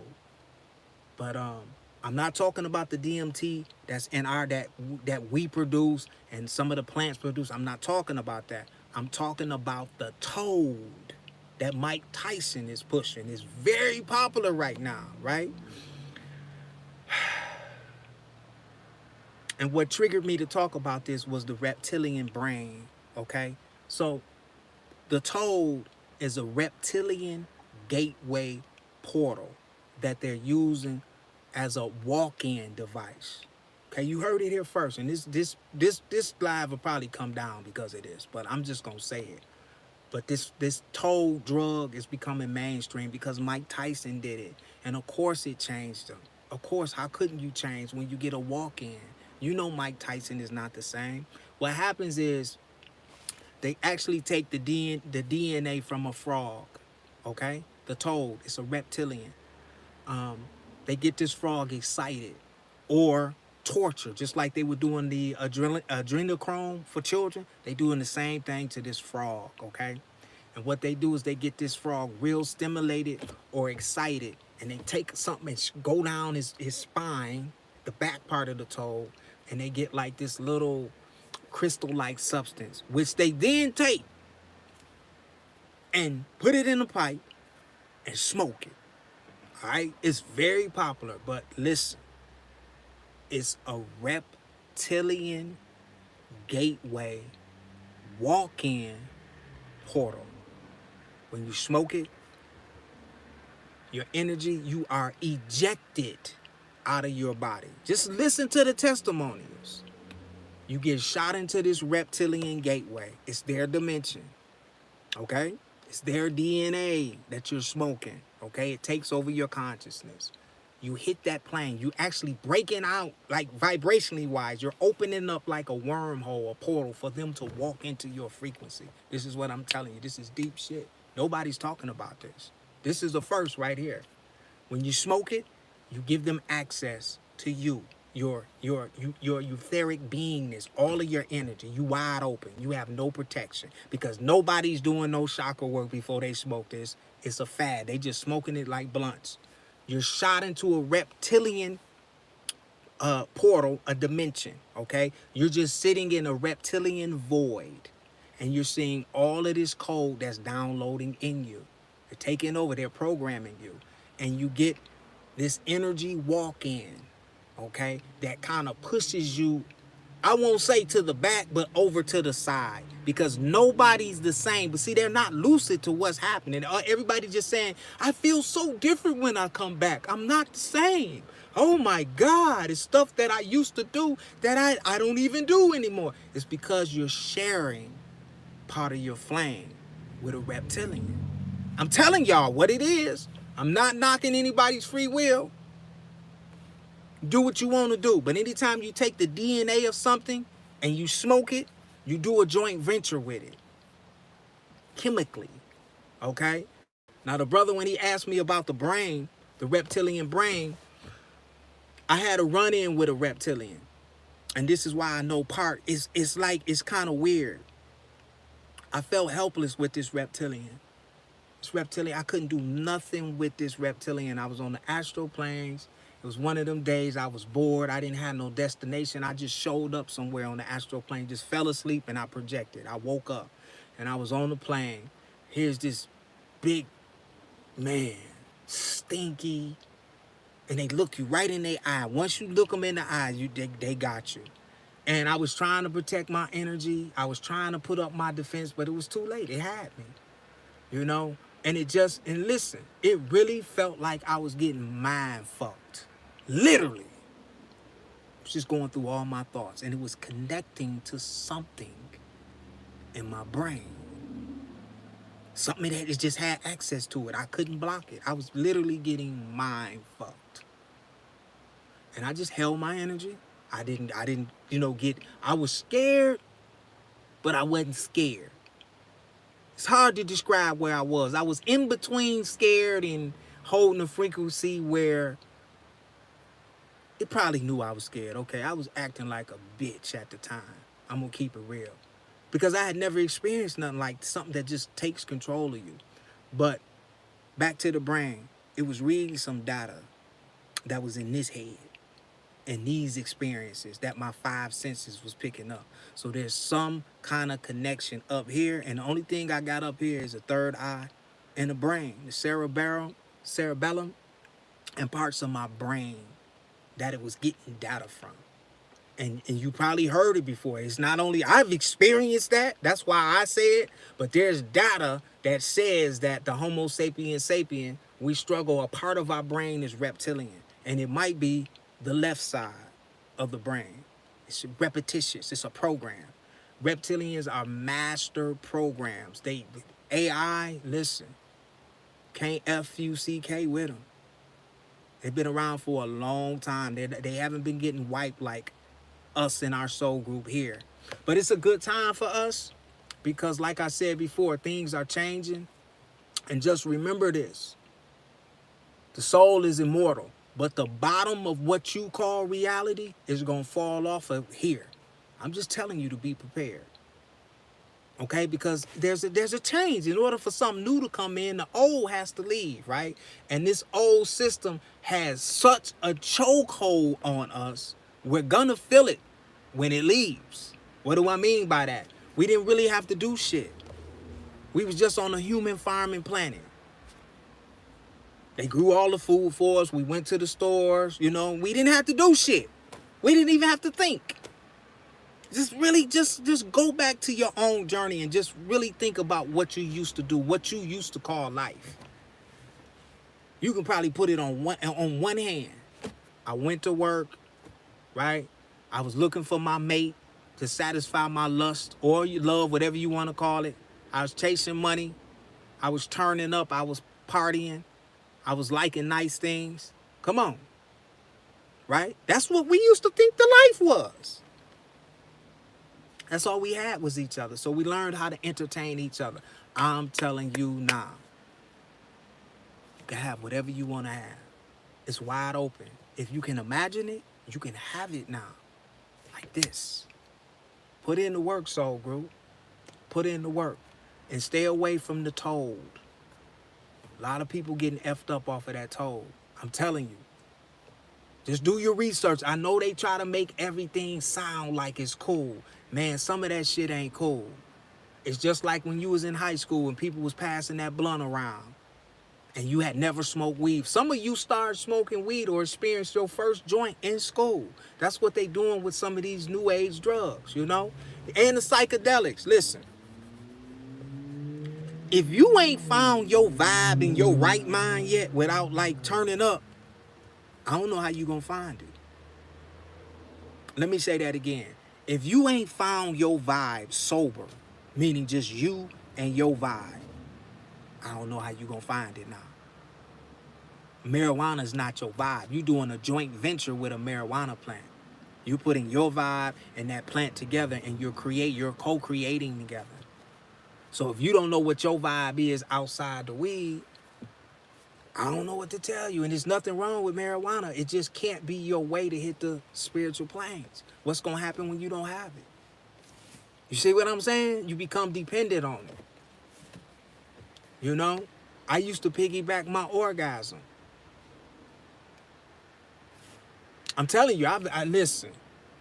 But I'm not talking about the DMT that's in that we produce and some of the plants produce. I'm not talking about that. I'm talking about the toad that Mike Tyson is pushing. It's very popular right now, right? And what triggered me to talk about this was the reptilian brain, okay? So the toad is a reptilian gateway portal that they're using as a walk-in device. Okay, you heard it here first, and this live will probably come down because of this, but I'm just gonna say it. But this toll drug is becoming mainstream because Mike Tyson did it, and of course it changed him. Of course, how couldn't you change when you get a walk-in? You know Mike Tyson is not the same. What happens is they actually take the DNA from a frog, okay? The toad, it's a reptilian. They get this frog excited or torture, just like they were doing the adrenochrome for children. They doing the same thing to this frog, okay? And what they do is they get this frog real stimulated or excited, and they take something and go down his spine, the back part of the toe, and they get like this little crystal-like substance, which they then take and put it in a pipe and smoke it. All right, it's very popular, but listen, it's a reptilian gateway walk-in portal. When you smoke it, your energy, you are ejected out of your body. Just listen to the testimonials. You get shot into this reptilian gateway. It's their dimension, okay? It's their DNA that you're smoking, okay? It takes over your consciousness. You hit that plane. You actually breaking out, like vibrationally wise. You're opening up like a wormhole, a portal for them to walk into your frequency. This is what I'm telling you. This is deep shit. Nobody's talking about this. This is the first right here. When you smoke it, you give them access to you, your etheric beingness, all of your energy. You wide open. You have no protection because nobody's doing no chakra work before they smoke this. It's a fad. They just smoking it like blunts. You're shot into a reptilian portal, a dimension, okay? You're just sitting in a reptilian void, and you're seeing all of this code that's downloading in you. They're taking over, they're programming you, and you get this energy walk-in, okay, that kind of pushes you, I won't say to the back, but over to the side, because nobody's the same. But see, they're not lucid to what's happening. Everybody just saying, I feel so different when I come back. I'm not the same. Oh my God, it's stuff that I used to do that I don't even do anymore. It's because you're sharing part of your flame with a reptilian. I'm telling y'all what it is. I'm not knocking anybody's free will. Do what you want to do. But anytime you take the DNA of something and you smoke it, you do a joint venture with it. Chemically. Okay? Now the brother, when he asked me about the brain, the reptilian brain, I had a run-in with a reptilian. And this is why I know part. It's like, it's kind of weird. I felt helpless with this reptilian. This reptilian, I couldn't do nothing with this reptilian. I was on the astral planes. It was one of them days I was bored. I didn't have no destination. I just showed up somewhere on the astral plane, just fell asleep, and I projected. I woke up, and I was on the plane. Here's this big man, stinky, and they look you right in their eye. Once you look them in the eye, they got you. And I was trying to protect my energy. I was trying to put up my defense, but it was too late. It had me, you know? And and listen, it really felt like I was getting mind fucked. Literally. I was just going through all my thoughts, and it was connecting to something in my brain. Something that it just had access to it. I couldn't block it. I was literally getting mind fucked. And I just held my energy. I didn't, I was scared, but I wasn't scared. It's hard to describe where I was. I was in between scared and holding a frequency where it probably knew I was scared. Okay, I was acting like a bitch at the time. I'm gonna keep it real. Because I had never experienced nothing like something that just takes control of you. But back to the brain, it was reading some data that was in this head and these experiences that my 5 senses was picking up. So there's some kind of connection up here, and the only thing I got up here is a third eye and the brain, the cerebellum, and parts of my brain that it was getting data from. And you probably heard it before. It's not only I've experienced that, that's why I say it, but there's data that says that the Homo sapien sapien, we struggle, a part of our brain is reptilian. And it might be the left side of the brain. It's repetitious. It's a program. Reptilians are master programs. AI, listen, can't F-U-C-K with them. They've been around for a long time. They haven't been getting wiped like us in our soul group here. But it's a good time for us because, like I said before, things are changing. And just remember this. The soul is immortal, but the bottom of what you call reality is going to fall off of here. I'm just telling you to be prepared. Okay, because there's a change. In order for something new to come in, the old has to leave, right? And this old system has such a chokehold on us, we're gonna feel it when it leaves. What do I mean by that? We didn't really have to do shit. We was just on a human farming planet. They grew all the food for us. We went to the stores, you know. We didn't have to do shit. We didn't even have to think. Just go back to your own journey and just really think about what you used to do, what you used to call life. You can probably put it on one hand. I went to work, right? I was looking for my mate to satisfy my lust or your love, whatever you want to call it. I was chasing money. I was turning up. I was partying. I was liking nice things. Come on. Right? That's what we used to think the life was. That's all we had was each other. So we learned how to entertain each other. I'm telling you now. You can have whatever you want to have. It's wide open. If you can imagine it, you can have it now. Like this. Put in the work, soul group. Put in the work. And stay away from the toad. A lot of people getting effed up off of that toad. I'm telling you. Just do your research. I know they try to make everything sound like it's cool. Man, some of that shit ain't cool. It's just like when you was in high school and people was passing that blunt around and you had never smoked weed. Some of you started smoking weed or experienced your first joint in school. That's what they doing with some of these new age drugs, you know? And the psychedelics. Listen. If you ain't found your vibe in your right mind yet without like turning up, I don't know how you gonna find it. Let me say that again. If you ain't found your vibe sober, meaning just you and your vibe, I don't know how you gonna find it now. Marijuana is not your vibe. You doing a joint venture with a marijuana plant. You putting your vibe and that plant together and you're co-creating together. So if you don't know what your vibe is outside the weed, I don't know what to tell you. And there's nothing wrong with marijuana. It just can't be your way to hit the spiritual planes. What's going to happen when you don't have it? You see what I'm saying? You become dependent on it. You know? I used to piggyback my orgasm. I'm telling you, I listen.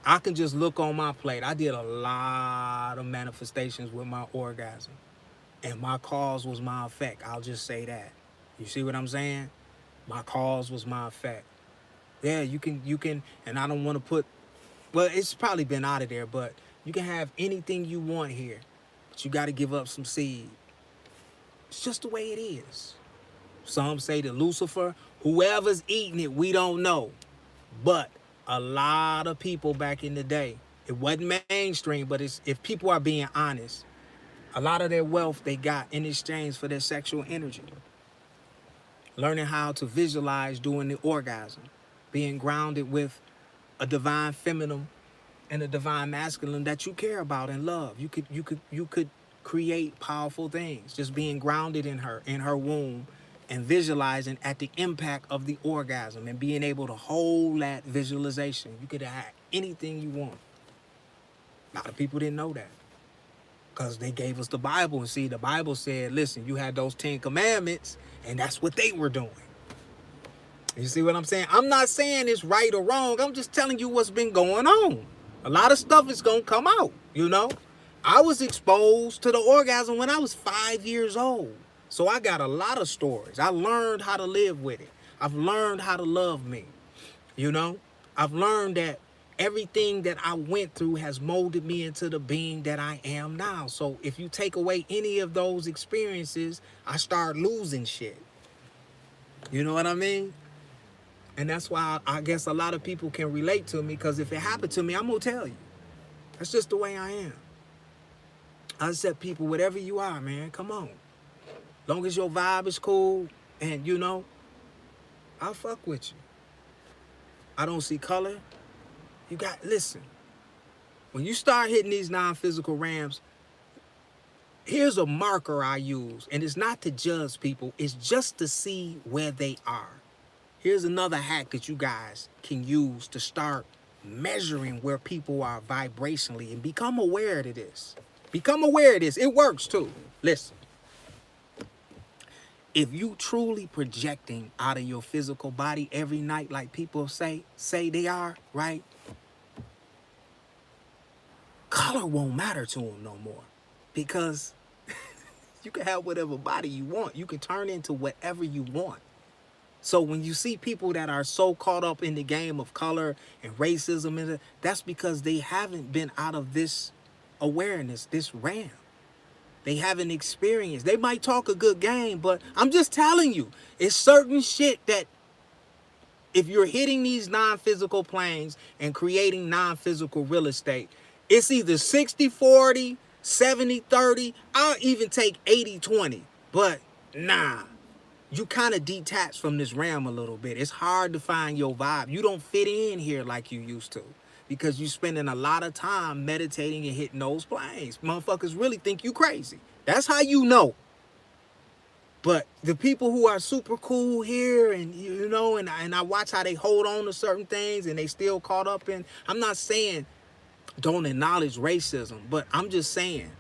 I can just look on my plate. I did a lot of manifestations with my orgasm. And my cause was my effect. I'll just say that. You see what I'm saying? My cause was my effect. Yeah, you can, and I don't want to put, well, it's probably been out of there, but you can have anything you want here. But you got to give up some seed. It's just the way it is. Some say that Lucifer, whoever's eating it, we don't know. But a lot of people back in the day, it wasn't mainstream, but if people are being honest, a lot of their wealth they got in exchange for their sexual energy. Learning how to visualize during the orgasm, being grounded with a divine feminine and a divine masculine that you care about and love. You could create powerful things just being grounded in her womb and visualizing at the impact of the orgasm and being able to hold that visualization. You could have anything you want. A lot of people didn't know that because they gave us the Bible. And see, the Bible said, listen, you had those 10 commandments and that's what they were doing. You see what I'm saying? I'm not saying it's right or wrong. I'm just telling you what's been going on. A lot of stuff is going to come out, you know? I was exposed to the orgasm when I was 5 years old. So I got a lot of stories. I learned how to live with it. I've learned how to love me, you know? I've learned that everything that I went through has molded me into the being that I am now. So if you take away any of those experiences, I start losing shit. You know what I mean? And that's why I guess a lot of people can relate to me, because if it happened to me, I'm going to tell you. That's just the way I am. I accept people, whatever you are, man. Come on. Long as your vibe is cool and, I'll fuck with you. I don't see color. Listen, when you start hitting these non-physical realms, here's a marker I use, and it's not to judge people, it's just to see where they are. Here's another hack that you guys can use to start measuring where people are vibrationally, and become aware of this. Become aware of this. It works too. Listen. If you truly projecting out of your physical body every night, like people say they are, right? Color won't matter to them no more, because you can have whatever body you want. You can turn into whatever you want. So when you see people that are so caught up in the game of color and racism, that's because they haven't been out of this awareness, this realm. They haven't experienced. They might talk a good game, but I'm just telling you, it's certain shit that if you're hitting these non-physical planes and creating non-physical real estate, it's either 60-40, 70-30, I'll even take 80-20. But nah, you kind of detach from this realm a little bit. It's hard to find your vibe. You don't fit in here like you used to, because you're spending a lot of time meditating and hitting those planes. Motherfuckers really think you crazy. That's how you know. But the people who are super cool here, and and I watch how they hold on to certain things and they still caught up in, I'm not saying don't acknowledge racism, but I'm just saying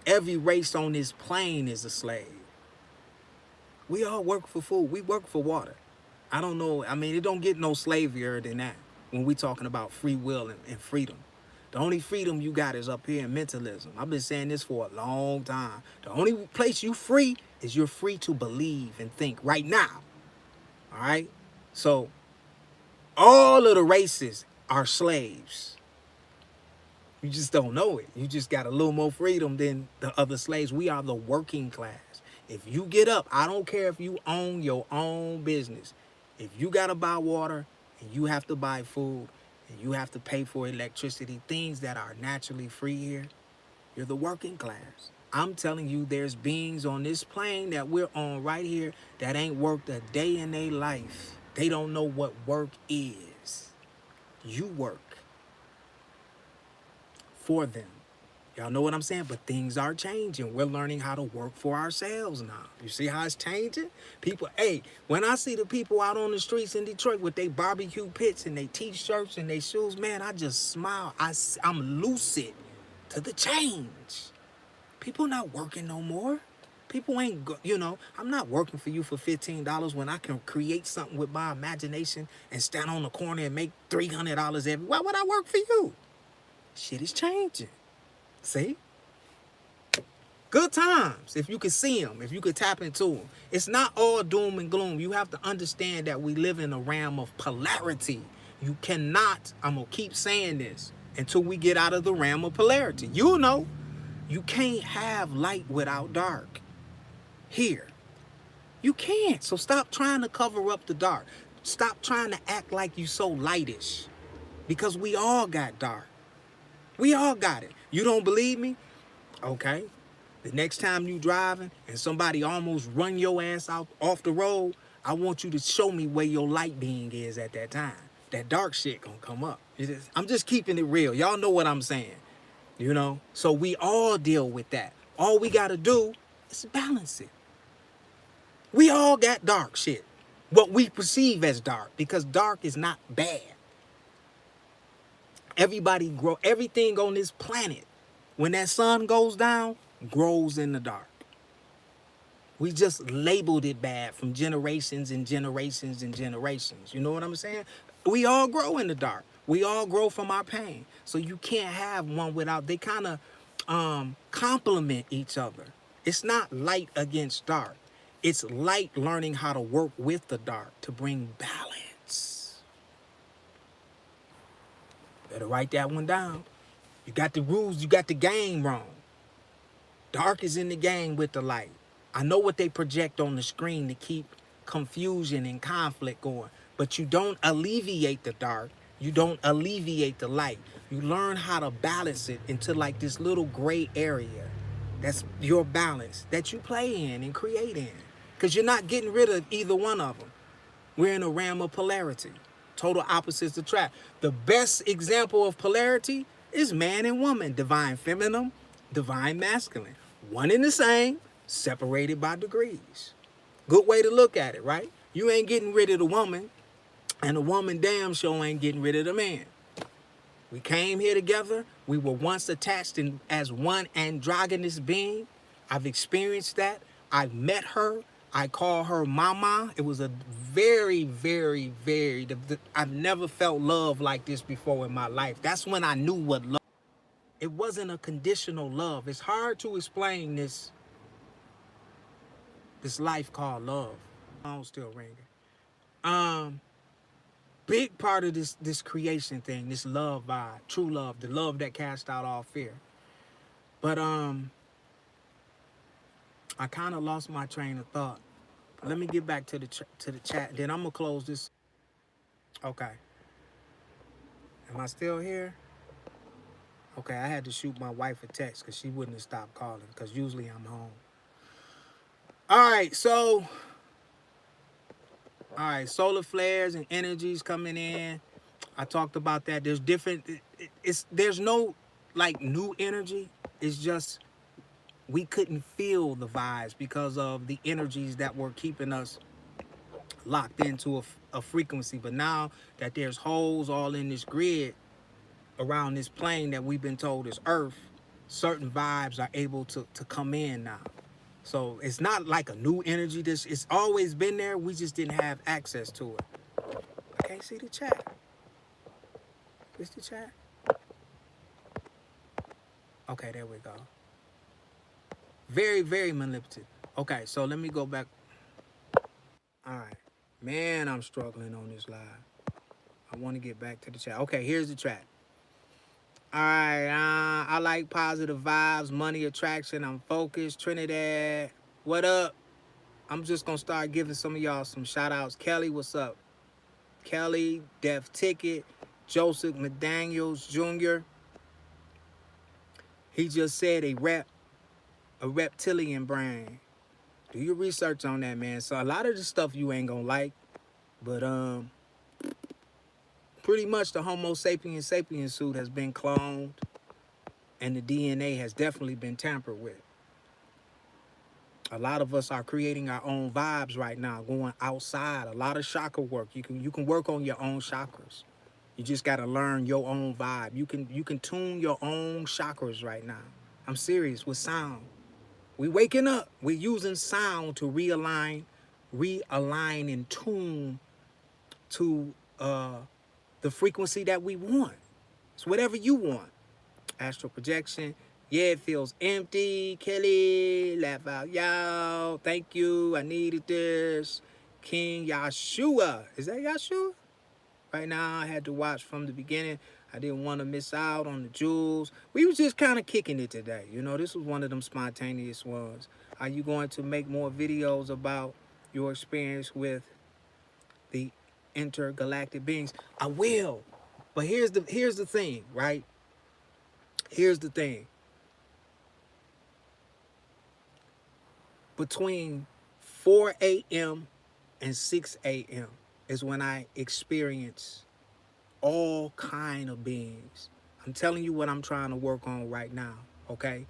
every race on this plane is a slave. We all work for food. We work for water. I don't know. I mean, it don't get no slavier than that when we talking about free will and freedom. The only freedom you got is up here in mentalism. I've been saying this for a long time. The only place you free is you're free to believe and think right now. All right? So all of the races are slaves. You just don't know it. You just got a little more freedom than the other slaves. We are the working class. If you get up, I don't care if you own your own business. If you got to buy water and you have to buy food and you have to pay for electricity, things that are naturally free here, you're the working class. I'm telling you, there's beings on this plane that we're on right here that ain't worked a day in their life. They don't know what work is. You work for them. Y'all know what I'm saying? But things are changing. We're learning how to work for ourselves now. You see how it's changing? People, hey, when I see the people out on the streets in Detroit with their barbecue pits and their t-shirts and their shoes, man, I just smile. I'm lucid to the change. People not working no more. People ain't, I'm not working for you for $15 when I can create something with my imagination and stand on the corner and make $300 every. Why would I work for you? Shit is changing. See? Good times, if you could see them, if you could tap into them. It's not all doom and gloom. You have to understand that we live in a realm of polarity. You cannot, I'm going to keep saying this until we get out of the realm of polarity. You know, you can't have light without dark. Here. You can't. So stop trying to cover up the dark. Stop trying to act like you so lightish. Because we all got dark. We all got it. You don't believe me? Okay. The next time you driving and somebody almost run your ass out off the road, I want you to show me where your light being is at that time. That dark shit gonna come up. I'm just keeping it real. Y'all know what I'm saying. So we all deal with that. All we gotta do is balance it. We all got dark shit. What we perceive as dark, because dark is not bad. Everything on this planet, when that sun goes down, grows in the dark. We just labeled it bad from generations and generations and generations. You know what I'm saying? We all grow in the dark. We all grow from our pain. So you can't have one without, they kind of complement each other. It's not light against dark. It's light learning how to work with the dark to bring balance. Better write that one down. You got the rules, you got the game wrong. Dark is in the game with the light. I know what they project on the screen to keep confusion and conflict going. But you don't alleviate the dark. You don't alleviate the light. You learn how to balance it into like this little gray area. That's your balance that you play in and create in. Because you're not getting rid of either one of them. We're in a realm of polarity. Total opposites attract. The best example of polarity is man and woman. Divine feminine, divine masculine. One and the same, separated by degrees. Good way to look at it, right? You ain't getting rid of the woman, and the woman damn sure ain't getting rid of the man. We came here together. We were once attached as one androgynous being. I've experienced that. I've met her. I call her mama. It was a very, very, very, I've never felt love like this before in my life. That's when I knew what love. It wasn't a conditional love. It's hard to explain this life called love. Phone's still ringing. Big part of this creation thing, this love vibe, true love, the love that casts out all fear. But I kind of lost my train of thought. Let me get back to the chat. Then I'm gonna close this. Okay. Am I still here? Okay, I had to shoot my wife a text because she wouldn't have stopped calling. Because usually I'm home. All right, so. All right, solar flares and energies coming in. I talked about that. There's different. There's no like new energy. It's just we couldn't feel the vibes because of the energies that were keeping us locked into a frequency. But now that there's holes all in this grid around this plane that we've been told is Earth, certain vibes are able to come in now. So it's not like a new energy. It's always been there. We just didn't have access to it. I can't see the chat. Is the chat? Okay, there we go. Very, very manipulative. Okay, so let me go back. All right. Man, I'm struggling on this live. I want to get back to the chat. Okay, here's the chat. All right, I like positive vibes, money, attraction. I'm focused. Trinidad, what up? I'm just going to start giving some of y'all some shout outs. Kelly, what's up? Kelly, Def Ticket, Joseph McDaniels Jr. He just said a reptilian brain. Do your research on that, man. So a lot of the stuff you ain't going to like, but pretty much the Homo sapiens sapiens suit has been cloned and the DNA has definitely been tampered with. A lot of us are creating our own vibes right now, going outside. A lot of chakra work. You can work on your own chakras. You just got to learn your own vibe. You can tune your own chakras right now. I'm serious, with sound. We waking up. We're using sound to realign and tune to the frequency that we want. It's whatever you want. Astral projection. Yeah, it feels empty. Kelly, laugh out, y'all. Thank you. I needed this. King Yahshua. Is that Yahshua? Right now, I had to watch from the beginning. I didn't want to miss out on the jewels. We was just kind of kicking it today. You know, this was one of them spontaneous ones. Are you going to make more videos about your experience with the intergalactic beings? I will. But here's the thing, right? Here's the thing. Between 4 a.m. and 6 a.m. is when I experience all kind of beings. I'm telling you what I'm trying to work on right now, okay?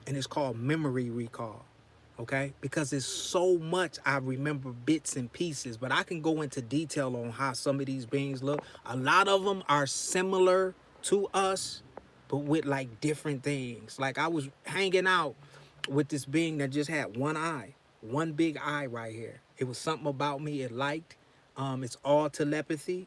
And it's called memory recall, okay? Because it's so much I remember bits and pieces, but I can go into detail on how some of these beings look. A lot of them are similar to us, but with like different things. Like I was hanging out with this being that just had one eye, one big eye right here. It was something about me it liked. It's all telepathy.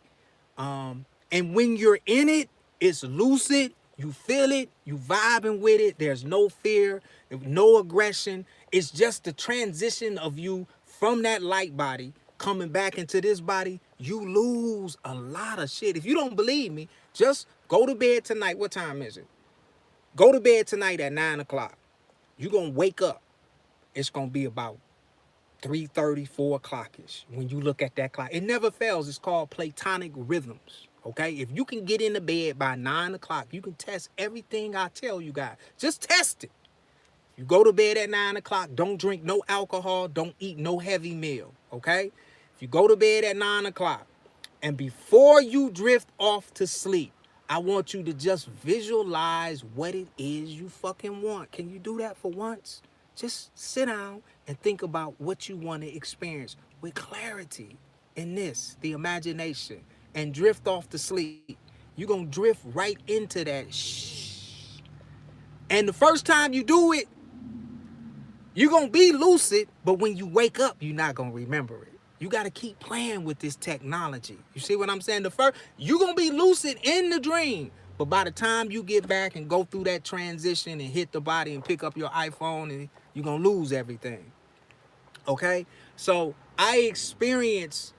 And when you're in it, it's lucid. You feel it. You vibing with it. There's no fear, no aggression. It's just the transition of you from that light body coming back into this body. You lose a lot of shit. If you don't believe me, just go to bed tonight. What time is it? Go to bed tonight at 9 o'clock. You're going to wake up. It's going to be about 3:30, 4 o'clock-ish when you look at that clock. It never fails. It's called platonic rhythms. Okay? If you can get into bed by 9 o'clock, you can test everything I tell you guys. Just test it. You go to bed at 9 o'clock, don't drink no alcohol, don't eat no heavy meal. Okay? If you go to bed at 9 o'clock, and before you drift off to sleep, I want you to just visualize what it is you fucking want. Can you do that for once? Just sit down and think about what you want to experience with clarity in this, the imagination, and drift off to sleep. You're going to drift right into that shh. And the first time you do it, you're going to be lucid, but when you wake up, you're not going to remember it. You got to keep playing with this technology. You see what I'm saying? You're going to be lucid in the dream. But by the time you get back and go through that transition and hit the body and pick up your iPhone, and you're going to lose everything. Okay? So I experience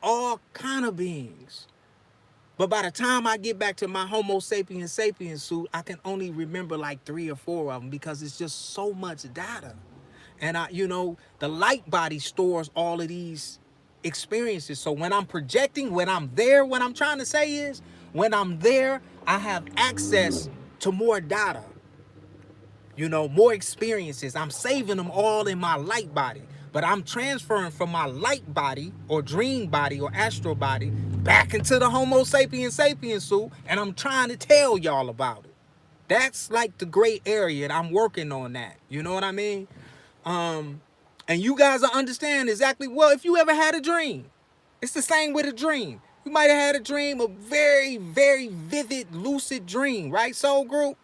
all kind of beings. But by the time I get back to my Homo sapiens sapiens suit, I can only remember like 3 or 4 of them because it's just so much data. And the Lightbody stores all of these experiences. So when I'm projecting, when I'm there, what I'm trying to say is, when I'm there, I have access to more data, more experiences. I'm saving them all in my Lightbody, but I'm transferring from my Lightbody or dream body or astral body back into the Homo sapiens sapiens suit, and I'm trying to tell y'all about it. That's like the gray area, and I'm working on that. You know what I mean? And you guys will understand exactly, well, if you ever had a dream, it's the same with a dream. You might have had a dream, a very, very vivid, lucid dream, right, soul group?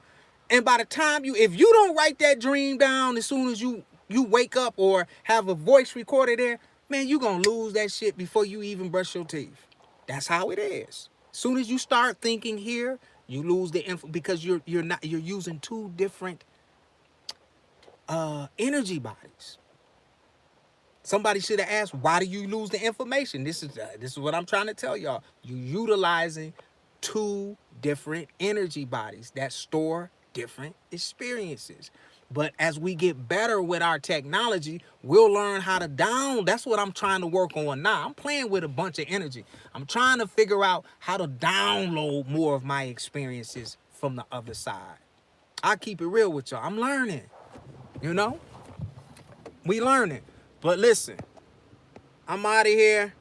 And by the time if you don't write that dream down as soon as you wake up or have a voice recorded there, man, you're going to lose that shit before you even brush your teeth. That's how it is. As soon as you start thinking here, you lose the info because you're using 2 different energy bodies. Somebody should have asked, why do you lose the information? This is what I'm trying to tell y'all. You're utilizing 2 different energy bodies that store different experiences. But as we get better with our technology, we'll learn how to that's what I'm trying to work on now. I'm playing with a bunch of energy. I'm trying to figure out how to download more of my experiences from the other side. I keep it real with y'all. I'm learning. We learning. But listen, I'm out of here.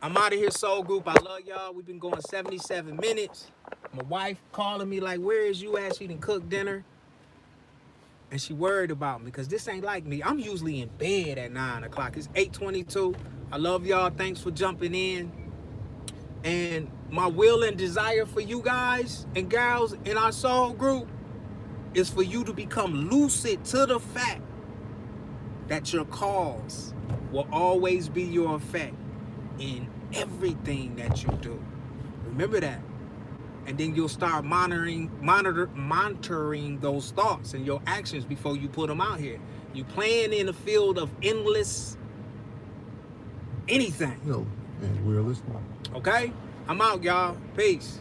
I'm out of here, soul group. I love y'all. We've been going 77 minutes. My wife calling me like, where is you at? She done cooked dinner. And she worried about me because this ain't like me. I'm usually in bed at 9 o'clock. It's 8:22. I love y'all. Thanks for jumping in. And my will and desire for you guys and gals in our soul group is for you to become lucid to the fact that your cause will always be your effect in everything that you do. Remember that. And then you'll start monitoring those thoughts and your actions before you put them out here. You playing in the field of endless anything. And we're listening. Okay? I'm out, y'all. Peace.